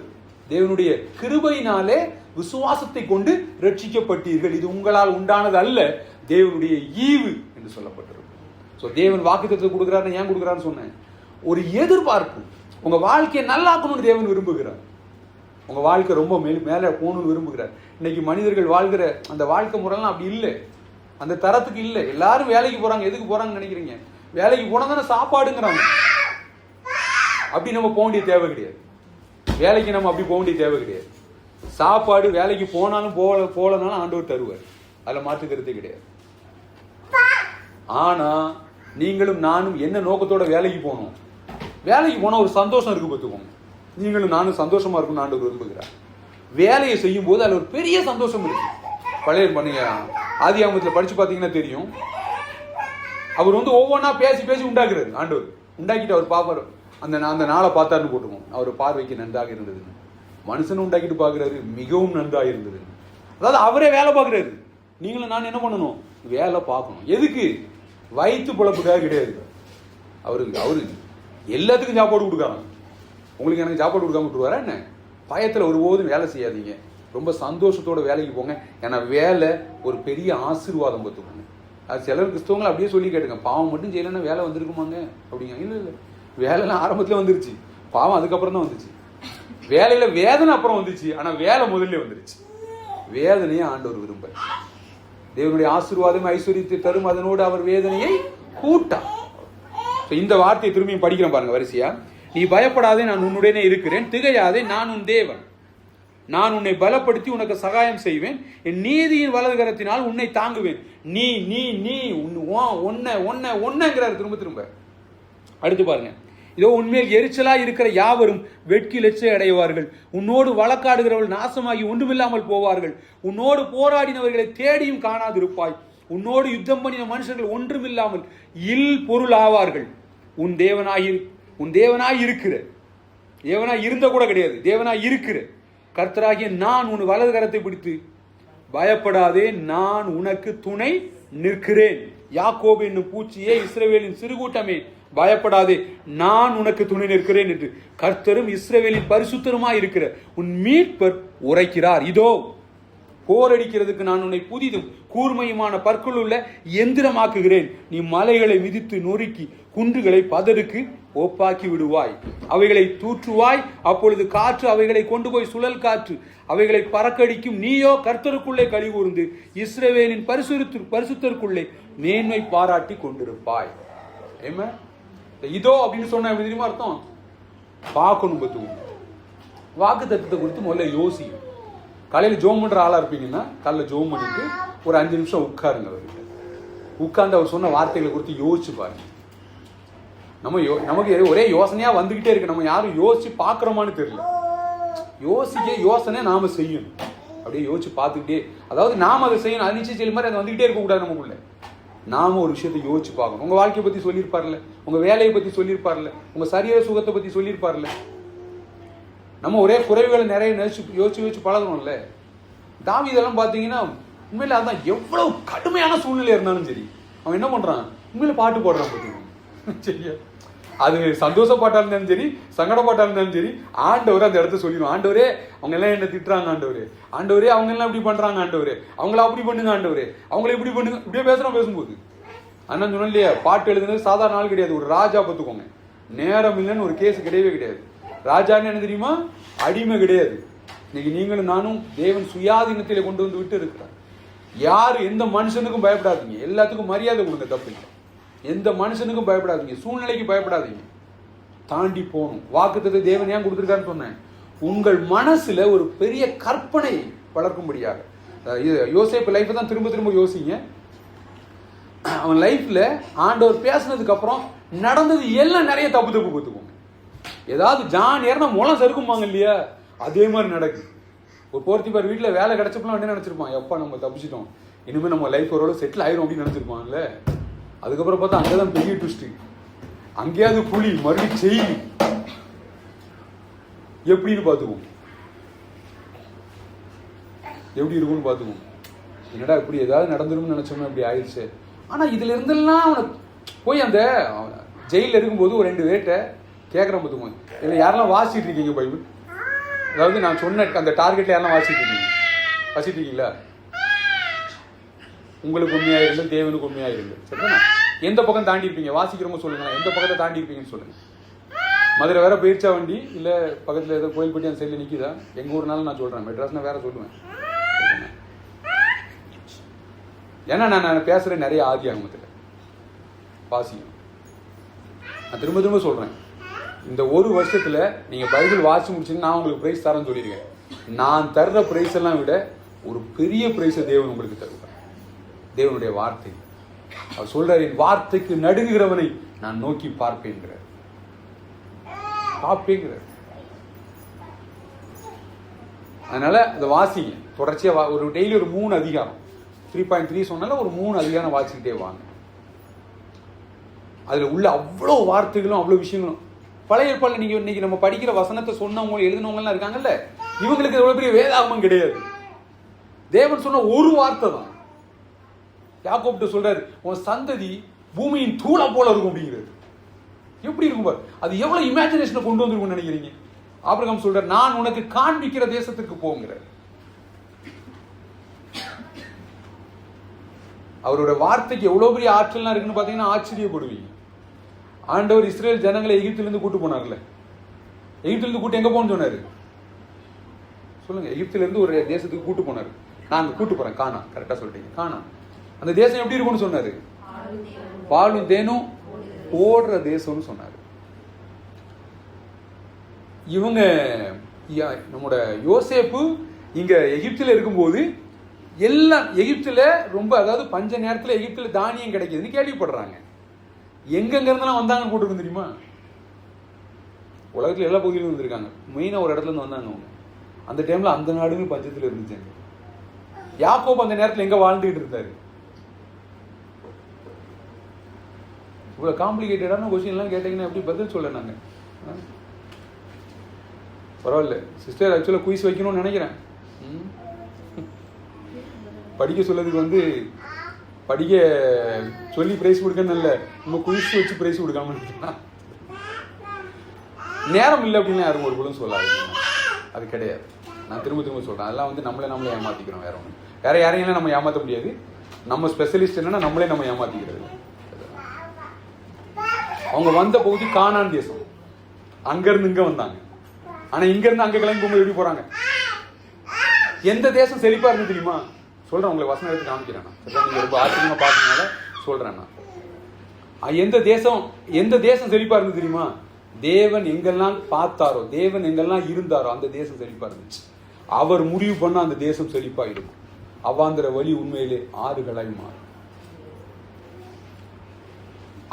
தேவனுடைய கிருபையினாலே விசுவாசத்தை கொண்டு ரட்சிக்கப்பட்டீர்கள், இது உங்களால் உண்டானது அல்ல, தேவனுடைய ஈவு என்று சொல்லப்பட்டிருக்கு. ஸோ தேவன் வாக்குத்தத்தத்தை கொடுக்குறாருன்னு ஏன் கொடுக்குறாருன்னு சொன்னேன், ஒரு எதிர்பார்ப்பு, உங்க வாழ்க்கையை நல்லாக்கணும்னு தேவன் விரும்புகிறார். உங்க வாழ்க்கை ரொம்ப மேலே போகணும்னு விரும்புகிறார். இன்னைக்கு மனிதர்கள் வாழ்கிற அந்த வாழ்க்கை முறைலாம் அப்படி இல்லை, அந்த தரத்துக்கு இல்லை. எல்லாரும் வேலைக்கு போறாங்க. எதுக்கு போறாங்கன்னு நினைக்கிறீங்க? வேலைக்கு போனா தானே சாப்பாடுங்கிறாங்க. அப்படி நம்ம போக வேண்டிய தேவை கிடையாது. வேலைக்கு நம்ம அப்படி போக வேண்டிய தேவை கிடையாது. சாப்பாடு வேலைக்கு போனாலும் போகலனாலும் ஆண்டவர் தருவார். அதில் மாற்றுக்கிறதே கிடையாது. ஆனா நீங்களும் நானும் என்ன நோக்கத்தோட வேலைக்கு போகணும்? வேலைக்கு போனா ஒரு சந்தோஷம் இருக்கு பார்த்துக்கோங்க. நீங்களும் நானும் சந்தோஷமா இருக்கும்னு ஆண்டவர் விரும்புகிறார். வேலையை செய்யும் போது அதில் ஒரு பெரிய சந்தோஷம் இருக்கு. பழைய பண்ணீங்க ஆதியாகமத்தில் படிச்சு பார்த்தீங்கன்னா தெரியும். அவர் ஒவ்வொன்றா பேசி பேசி உண்டாக்குறாரு. ஆண்டவர் உண்டாக்கிட்டு அவர் பார்ப்பார். அந்த நாளை பார்த்தாருன்னு போட்டுருவோம். அவர் பார்வைக்கு நன்றாக இருந்தது. மனுஷனும் உண்டாக்கிட்டு பார்க்குறாரு, மிகவும் நன்றாக இருந்தது. அதாவது அவரே வேலை பார்க்குறாரு. நீங்களும் நான் என்ன பண்ணணும்? வேலை பார்க்கணும். எதுக்கு? வயிற்று பிழப்புக்காக கிடையாது. அவரு எல்லாத்துக்கும் சாப்பாடு கொடுக்காங்க. உங்களுக்கு எனக்கு சாப்பாடு கொடுக்காம விட்டுருவாரா என்ன? பயத்தில் ஒருபோதும் வேலை செய்யாதீங்க. ரொம்ப சந்தோஷத்தோட வேலைக்கு போங்க. ஏன்னா வேலை ஒரு பெரிய ஆசீர்வாதம் பார்த்துக்கோங்க. அது சிலர் கிறிஸ்தவங்களை அப்படியே சொல்லி கேட்டுங்க, பாவம் மட்டும் செய்யலைன்னா வேலை வந்திருக்குமாங்க அப்படிங்க. இல்லை, வேலைலாம் ஆரம்பத்தில் வந்துருச்சு, பாவம் அதுக்கப்புறம் தான் வந்துச்சு. வேலையில வேதனை அப்புறம் வந்துச்சு, ஆனா வேலை முதல்ல வந்துருச்சு. வேதனையை ஆண்டவர் விரும்ப. தேவனுடைய ஆசீர்வாதம் ஐஸ்வர்யத்தை தரும், அதனோடு அவர் வேதனையை கூட்டா. இந்த வார்த்தையை திரும்பியும் படிக்கிறேன் பாருங்க வரிசையா. நீ பயப்படாதே, நான் உன்னுடனே இருக்கிறேன். திகையாதே, நான் உன் தேவன். நான் உன்னை பலப்படுத்தி உனக்கு சகாயம் செய்வேன். என் நீதியின் வலது கரத்தினால் உன்னை தாங்குவேன். நீ நீ நீ ஒன்னுங்கிறார் திரும்ப திரும்ப. அடுத்து பாருங்க. இதோ உன்மேல் எரிச்சலா இருக்கிற யாவரும் வெட்கி லட்சை அடைவார்கள். உன்னோடு வழக்காடுகிறவர்கள் நாசமாகி ஒன்றுமில்லாமல் போவார்கள். உன்னோடு போராடினவர்களை தேடியும் காணாதிருப்பாய். உன்னோடு யுத்தம் பண்ணின மனுஷர்கள் ஒன்றுமில்லாமல் இல் பொருள் ஆவார்கள். உன் தேவனாய் இருக்கிற, தேவனாய் இருந்த கூட கிடையாது, தேவனாய் இருக்கிற கர்த்தராகிய நான் உன் வலது கரத்தை பிடித்து பயப்படாதே, நான் உனக்கு துணை நிற்கிறேன். யாக்கோபு என்னும் பூச்சியே, இஸ்ரவேலின் சிறுகூட்டமே, பயப்படாதே, நான் உனக்கு துணை நிற்கிறேன் என்று கர்த்தரும் இஸ்ரவேலின் பரிசுத்தருமாய் இருக்கிற உன் மீட்பர் உரைக்கிறார். இதோ போரடிக்கிறதுக்கு நான் உன்னை புதிதும் கூர்மையுமான பற்களுள்ள எந்திரமாக்குகிறேன். நீ மலைகளை மிதித்து நொறுக்கி குன்றுகளை பதருக்கு ஒப்பாக்கி விடுவாய். அவைகளை தூற்றுவாய். அப்பொழுது காற்று அவைகளை கொண்டு போய் சுழல் காற்று அவைகளை பறக்கடிக்கும். நீயோ கர்த்தருக்குள்ளே களி கூர்ந்து இஸ்ரவேலின் பரிசுத்தருக்குள்ளே மேன்மை பாராட்டி கொண்டிருப்பாய். ஏமா இதோ அப்படின்னு சொன்ன தெரியுமா அர்த்தம்? பார்க்கணும். பத்துவோம். வாக்கு தத்துவத்தை குறித்து முதல்ல யோசிக்கும். காலையில் ஜோம் பண்ற ஆளா இருப்பீங்கன்னா காலைல ஜோம் பண்ணிட்டு ஒரு 5 நிமிஷம் உட்காருங்க. அவர்கிட்ட உட்கார்ந்து அவர் சொன்ன வார்த்தைகளை குறித்து யோசிச்சு பாருங்க. நமக்கு ஒரே யோசனையா வந்துகிட்டே இருக்கு. நம்ம யாரும் யோசிச்சு பாக்குறோமான்னு தெரியல. யோசனை நாம செய்யணும். அப்படியே யோசிச்சு பார்த்துக்கிட்டே, அதாவது நாம அதை செய்யணும். அது நிச்சயம் செய்ய மாதிரி அதை வந்துகிட்டே இருக்க கூடாது. நமக்குள்ள நாம ஒரு விஷயத்தை யோசிச்சு பார்க்கணும். உங்க வாழ்க்கையை பத்தி சொல்லியிருப்பார்ல, உங்க வேலையை பத்தி சொல்லியிருப்பார்ல, உங்க சரீர சுகத்தை பத்தி சொல்லியிருப்பார்ல. நம்ம ஒரே குறைவுகளை நிறைய யோசிச்சு பழகணும்ல. தாவீதெல்லாம் பார்த்தீங்கன்னா உண்மையில அதான் எவ்வளவு கடுமையான சூழ்நிலை இருந்தாலும் சரி அவன் என்ன பண்றான்? உண்மையில பாட்டு போடுறான் பார்த்தீங்கன்னா. சரியா, அது சந்தோஷ பாட்டா இருந்தாலும் சரி, சங்கட பாட்டா இருந்தாலும் சரி, ஆண்டவரே அந்த இடத்த சொல்லிடும். ஆண்டவரே அவங்க எல்லாம் என்ன திட்டுறாங்க, ஆண்டவரே அவங்க எல்லாம் இப்படி பண்றாங்க, ஆண்டவரே அவங்கள அப்படி பண்ணுங்க, ஆண்டவரே அவங்கள இப்படி பண்ணுங்க. இப்படியே பேசும்போது அண்ணன் சொன்ன இல்லையா, பாட்டு எழுதுனது சாதாரண நாள் கிடையாது. ஒரு ராஜா பார்த்துக்கோங்க, நேரம் இல்லைன்னு ஒரு கேஸ் கிடையவே கிடையாது. ராஜான்னு என்ன தெரியுமா? அடிமை கிடையாது. இன்னைக்கு நீங்களும் நானும் தேவன் சுயாதீனத்திலே கொண்டு வந்து விட்டு இருக்கிறார். யாரு எந்த மனுஷனுக்கும் பயப்படாதீங்க. எல்லாத்துக்கும் மரியாதை கொடுங்க, தப்பு இல்லை. எந்த மனுஷனுக்கும் பயப்படாதீங்க, சூழ்நிலைக்கு பயப்படாதீங்க. தாண்டி போகணும். வாக்குத்தத்தை தேவன் ஏன் கொடுத்துருக்காருன்னு சொன்னேன், உங்கள் மனசுல ஒரு பெரிய கற்பனை வளர்க்கும்படியாக. யோசேப்பு லைஃப் தான் திரும்ப திரும்ப யோசிங்க. அவன் லைஃப்ல ஆண்டவர் பேசினதுக்கு அப்புறம் நடந்தது எல்லாம் நிறைய தப்பு பார்த்துக்கோங்க. ஏதாவது ஜான் ஏறினா முளம் சறுக்குமாங்க இல்லையா, அதே மாதிரி நடக்குது. ஒரு போர்த்திபார் வீட்டில் வேலை கிடைச்சப்பெல்லாம் என்ன நினைச்சிருப்பான், எப்பா நம்ம தப்பிச்சிட்டோம், இனிமேல் நம்ம லைஃப் ஓரளவு செட்டில் ஆயிரும் அப்படின்னு நினைச்சிருப்பாங்கல்ல. அதுக்கப்புறம் பார்த்தா அங்கேதான் பெரிய ட்விஸ்ட். அங்கேயாவது புலி மறுபடியும் செய்தி எப்படின்னு பார்த்துக்குவோம், எப்படி இருக்கும்னு பார்த்துக்குவோம். என்னடா இப்படி ஏதாவது நடந்துரும்னு நினைச்சோம்னா இப்படி ஆயிடுச்சு. ஆனால் இதுல இருந்தெல்லாம் அவனை போய் அந்த ஜெயிலில் இருக்கும்போது ஒரு 2 பேர்கிட்ட கேட்குறேன் பார்த்துக்கோங்க, இதில் யாரெல்லாம் வாசிட்டு இருக்கீங்க பைபிள்? அதாவது நான் சொன்ன அந்த டார்கெட்ல யாரெல்லாம் வாசிட்டு இருக்கீங்களா? உங்களுக்கு உண்மையாக இருந்து தேவனுக்கு உண்மையாக இருந்து சரிதானா? எந்த பக்கம் தாண்டி இருப்பீங்க? வாசிக்கிறவங்க சொல்லுங்க, எந்த பக்கத்தை தாண்டி இருப்பீங்கன்னு சொல்லுங்க. மதுரை வேற போயிருச்சா வண்டி, இல்லை பக்கத்தில் ஏதோ கோயில்பட்டி அந்த சைடில் நிற்கிதா? எங்கள் ஊர்னாலும் நான் சொல்கிறேன், மெட்ராஸ்னா வேற சொல்லுவேன். ஏன்னா நான் பேசுகிறேன் நிறைய ஆதி ஆகமத்தில் வாசியம். நான் திரும்ப திரும்ப சொல்கிறேன், இந்த ஒரு வருஷத்தில் நீங்கள் பைபிள் வாசி முடிச்சுன்னு நான் உங்களுக்கு ப்ரைஸ் தரேன்னு சொல்லியிருக்கேன். நான் தர்ற ப்ரைஸ் எல்லாம் விட ஒரு பெரிய ப்ரைஸை தேவன் உங்களுக்கு தருவார். தேவனுடைய வார்த்தை. அவர் சொல்றார், என் வார்த்தைக்கு நடுங்குகிறவனை நான் நோக்கி பார்ப்பேங்கிறார். அதனால அந்த வாசிங்க தொடர்ச்சியா, ஒரு டெய்லி ஒரு 3 அதிகாரம் 3.3 சொன்னால ஒரு 3 அதிகாரம் வாசிக்கிட்டே வாங்க. அதுல உள்ள அவ்வளோ வார்த்தைகளும் அவ்வளோ விஷயங்களும் பழைய ஏற்பாடுல நீங்க இன்னைக்கு நம்ம படிக்கிற வசனத்தை சொன்னவங்க எழுதினவங்க எல்லாம் இருக்காங்கல்ல, இவங்களுக்கு எவ்வளவு பெரிய வேதாகமம் கிடையாது. தேவன் சொன்ன ஒரு வார்த்தை தான். யாக்கோப்ட்ட சொல்றாரு, உன் சந்ததி பூமியின் தூளை போல இருக்கும் அப்படிங்கிறது. எப்படி இருக்கும் பாரு, அது எவ்வளவு இமேஜினேஷனை கொண்டு வந்திருக்கும்னு நினைக்கிறீங்க? ஆபிரகாம் சொல்றாரு, நான் உனக்கு காண்பிக்கிற தேசத்துக்கு போங்கிறார். அவரோட வார்த்தைக்கு எவ்வளவு பெரிய ஆற்றல்லாம் இருக்குன்னு பாத்தீங்கன்னா ஆச்சரியப்படுவீங்க. ஆண்டவர் இஸ்ரேல் ஜனங்களை எகிப்திலிருந்து கூட்டு போனார்ல, எகிப்திலிருந்து கூட்டு எங்க போன்னு சொன்னாரு சொல்லுங்க? எகிப்திலிருந்து ஒரு தேசத்துக்கு கூட்டு போனாரு. நான் அங்க கூட்டு போறேன், கானா. கரெக்டா சொல்லிட்டீங்க, கானா. அந்த தேசம் எப்படி இருக்கும்னு சொன்னாரு? பாலும் தேனும் ஓடுற தேசம்னு சொன்னாரு. இவங்க நம்மோட யோசேப்பு இங்க எகிப்தில் இருக்கும்போது எல்லாம் எகிப்தில் ரொம்ப, அதாவது பஞ்ச நேரத்தில் எகிப்தில் தானியம் கிடைக்குதுன்னு கேள்விப்படுறாங்க. எங்கெங்க இருந்தாலும் வந்தாங்கன்னு போட்டுருக்கு தெரியுமா? உலகத்தில் எல்லா பகுதியிலும் வந்திருக்காங்க. மெயினாக ஒரு இடத்துல இருந்து வந்தாங்க அவங்க. அந்த டைம்ல அந்த நாடுகள் பஞ்சத்தில் இருந்துச்சாங்க. யாக்கோபு அந்த நேரத்தில் எங்க வாழ்ந்துகிட்டு இருந்தாரு? இவ்வளவு காம்ப்ளிகேட்டடான கொஸ்டின் எல்லாம் கேட்டீங்கன்னா எப்படி பதில் சொல்ல? நாங்க பரவாயில்ல சிஸ்டர், ஆக்சுவலா குயிஸ் வைக்கணும்னு நினைக்கிறேன். படிக்க சொல்லதுக்கு படிக்க சொல்லி பிரைஸ் கொடுக்கன்னு இல்லை, நம்ம குயிஸ் வச்சு பிரைஸ் கொடுக்காம நேரம் இல்லை அப்படின்னு யாரும் ஒரு குழுன்னு சொல்லாது. அது கிடையாது. நான் திரும்ப திரும்ப சொல்றேன், அதெல்லாம் நம்மளே ஏமாத்திக்கிறோம். வேற யாரையும் நம்ம ஏமாற்ற முடியாது. நம்ம ஸ்பெஷலிஸ்ட் என்னன்னா நம்மளே நம்ம ஏமாத்திக்கிறது. அவங்க வந்த பகுதி கானான் தேசம். அங்க இருந்து இங்க வந்தாங்க. ஆனா இங்க இருந்து அங்க கிளம்பி போகும்போது எப்படி போறாங்க? எந்த தேசம் செழிப்பா இருந்து தெரியுமா? சொல்றேன், உங்களுக்கு வசனம் எடுத்து காமிக்கிறேன். நீங்க ரொம்ப ஆச்சரியமா பாத்தீங்கனால சொல்றேன். எந்த தேசம் செழிப்பா இருந்து தெரியுமா? தேவன் எங்கெல்லாம் பார்த்தாரோ, தேவன் எங்கெல்லாம் இருந்தாரோ அந்த தேசம் செழிப்பா இருந்துச்சு. அவர் முடிவு பண்ண அந்த தேசம் செழிப்பா இருக்கும். அவாந்திர வழி உண்மையிலே ஆறுகளாய் மாறும்.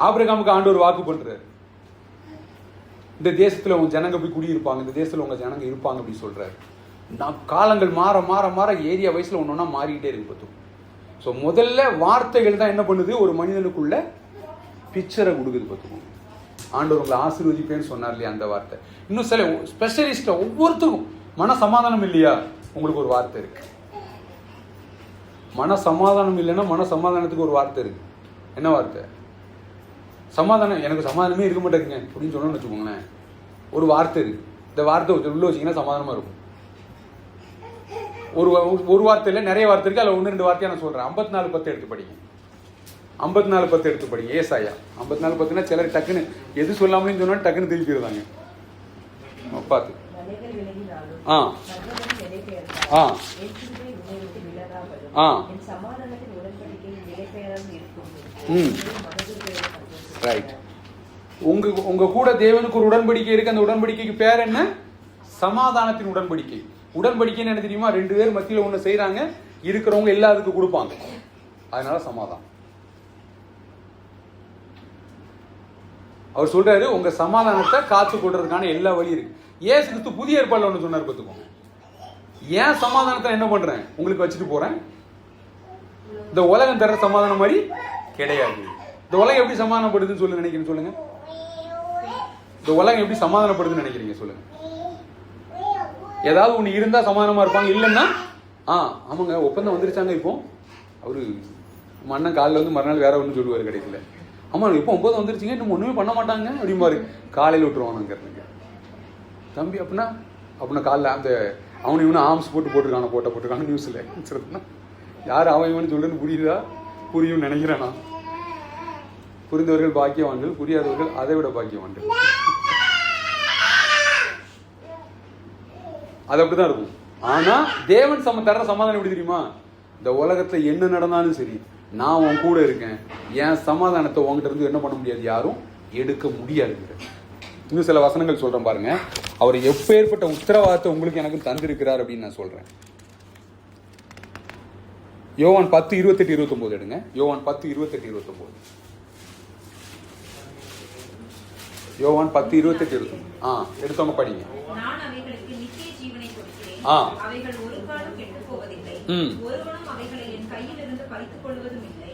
ஆபிரகாமுக்கு ஆண்டவர் வாக்கு பண்றாரு, இந்த தேசத்துல உங்க ஜனங்க போய் குடியிருப்பாங்க, இந்த தேசத்துல உங்க ஜனங்க இருப்பாங்க அப்படின்னு சொல்றாரு. காலங்கள் மாற மாற மாற ஏரியா வயசுல ஒன்னொன்னா மாறிக்கிட்டே இருக்கு பார்த்து. ஸோ முதல்ல வார்த்தைகள் தான் என்ன பண்ணுது, ஒரு மனிதனுக்குள்ள பிக்சரை கொடுக்குது பார்த்துக்கோங்க. ஆண்டவர் உங்களை ஆசீர்வதிப்பேன்னு சொன்னார் இல்லையா, அந்த வார்த்தை. இன்னும் சில ஸ்பெஷலிஸ்ட் ஒவ்வொருத்தருக்கும் மன சமாதானம் இல்லையா, உங்களுக்கு ஒரு வார்த்தை இருக்கு. மன சமாதானம் இல்லைன்னா மன சமாதானத்துக்கு ஒரு வார்த்தை இருக்கு. என்ன வார்த்தை? சமாதானம். எனக்கு சமாதானமே இருக்க மாட்டேங்குங்க அப்படின்னு சொன்னோம்னு வச்சுக்கோங்களேன், ஒரு வார்த்தை இருக்கு. இந்த வார்த்தை உள்ள வச்சிங்கன்னா சமாதானமா இருக்கும். ஒரு வார்த்தை இல்லை, நிறைய வார்த்தை இருக்கு. அதில் 1-2 வார்த்தையா நான் சொல்றேன். 54:10 எடுத்து படிங்க. 54:10 எடுத்து படிங்க. ஏசாயா 54:10னா சிலர் டக்குன்னு எது சொல்லாமலேன்னு சொன்னா டக்குன்னு திருப்பிடுறாங்க. பார்த்து ரைட். உங்க கூட தேவனுக்கு ஒரு உடன்படிக்கை இருக்கு. அந்த உடன்படிக்கைக்கு பேர் என்ன? சமாதானத்தின் உடன்படிக்கை. உடன்படிக்கைன்னு என்ன தெரியுமா? 2 பேர் மத்தியில ஒண்ணு செய்யறாங்க, இருக்கிறவங்க எல்லாத்துக்கும் கொடுப்பாங்க. அதனால சமாதானம். அவர் சொல்றாரு, உங்க சமாதானத்தை காத்து கொள்றதுக்கான எல்லா வழி இருக்கு. இயேசு கிறிஸ்து புதிய ஏற்பாடுல ஒண்ணு சொன்னார் பார்த்துக்கோங்க. ஏன் சமாதானத்தை என்ன பண்றேன், உங்களுக்கு வச்சுட்டு போறேன். இந்த உலகம் தர்ற சமாதானம் மாதிரி கிடையாது. இந்த உலகம் எப்படி சமாதானப்படுதுன்னு சொல்லி நினைக்கிறீங்க சொல்லுங்க? இந்த உலகம் எப்படி சமாதானப்படுதுன்னு நினைக்கிறீங்க சொல்லுங்க? ஏதாவது ஒண்ணு இருந்தா சமாதானமா இருப்பாங்க, இல்லைன்னா ஆமாங்க ஒப்பந்தம் வந்துருச்சாங்க. இப்போ அவரு அண்ணன் காலையில் மறுநாள் வேற ஒண்ணு சொல்லுவாரு கடைசியில. ஆமா இப்போ 9 வந்துருச்சுங்க, இன்னும் ஒண்ணுமே பண்ண மாட்டாங்க அப்படிம்பாரு. காலையில விட்டுருவானுங்க தம்பி. அப்படின்னா காலைல அந்த அவனு இவனு ஆர்ம்ஸ் போட்டுருக்காங்க நியூஸ்ல. யாரு அவன் இவனு சொல்றேன்னு புரியுதா? புரியும் நினைக்கிறேன் நான். புரிந்தவர்கள் பாக்கியவான்கள், புரியாதவர்கள் அதை விட பாக்கியவான்கள். அது அப்படிதான் இருக்கும். ஆனா தேவன் தர்ற சமாதானம் எப்படி தெரியுமா? இந்த உலகத்துல என்ன நடந்தாலும் சரி, நான் உன் கூட இருக்கேன், என் சமாதானத்தை உங்ககிட்ட இருந்து என்ன பண்ண முடியாது, யாரும் எடுக்க முடியாது. இன்னும் சில வசனங்கள் சொல்றேன் பாருங்க. அவர் எப்பேற்பட்ட உத்தரவாதத்தை உங்களுக்கு எனக்கு தந்திருக்கிறார் அப்படின்னு நான் சொல்றேன். யோவான் 10:28-29 எடுங்க. யோவான் 10:28-29. யோவான் 10:28-29 எடுத்தவங்க படிங்க. நான் அவைகளுக்கு நித்திய ஜீவனை கொடுக்கிறேன், அவைகள் ஒரு காலம் கெட்டுப் போவதில்லை, ஒருவனும் அவைகளை என் கையிலிருந்து பறித்துக் கொள்வதும் இல்லை.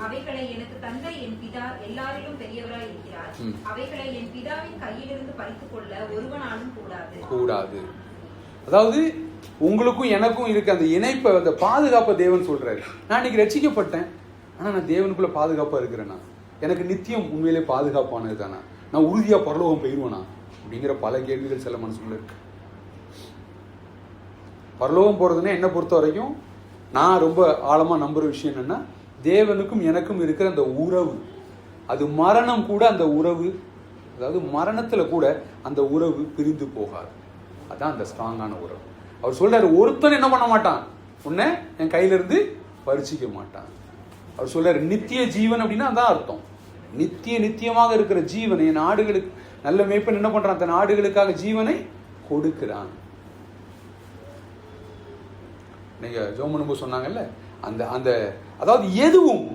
அவைகளை எனக்கு தந்தை என் பிதா எல்லாரிலும் பெரியவராய் இருக்கிறார். அவைகளை என் பிதாவின் கையிலிருந்து பறித்துக் கொள்ள ஒருவனாலும் கூடாது. அதாவது உங்களுக்கும் எனக்கும் இருக்க அந்த இணைப்பை, அந்த பாதுகாப்பை தேவன் சொல்றாரு. நான் இன்னைக்கு ரட்சிக்கப்பட்டேன், ஆனா நான் தேவனுக்குள்ள பாதுகாப்பா இருக்கிறேன்னா, எனக்கு நித்தியம் உண்மையிலே பாதுகாப்பானது தானே, நான் உறுதியா பரலோகம் போயிருவேனா அப்படிங்கிற பல கேள்விகள் சில மனசுக்குள்ள இருக்கு. பரலோகம் போறதுன்னா என்னை பொறுத்த வரைக்கும் நான் ரொம்ப ஆழமா நம்புற விஷயம் என்னன்னா, தேவனுக்கும் எனக்கும் இருக்கிற அந்த உறவு, அது மரணம் கூட அந்த உறவு, அதாவது மரணத்துல கூட அந்த உறவு பிரிந்து போகாது. அதான் அந்த ஸ்ட்ராங்கான உறவு. அவர் சொல்றாரு, ஒருத்தன் என்ன பண்ண மாட்டான், உன்னை என் கையில இருந்து பறிச்சிக்க மாட்டான். அவர் சொல்றாரு நித்திய ஜீவன் அப்படின்னா அதான் அர்த்தம். நித்தியமாக இருக்கிற ஜீவனை என் ஆடுகளுக்கு, நல்ல மேய்ப்பன் என்ன பண்றான், தன் ஆடுகளுக்காக ஜீவனை கொடுக்கிறான். நீங்க ஜோமனுபு சொன்னாங்கல்ல, அந்த அந்த அதாவது எதுவும்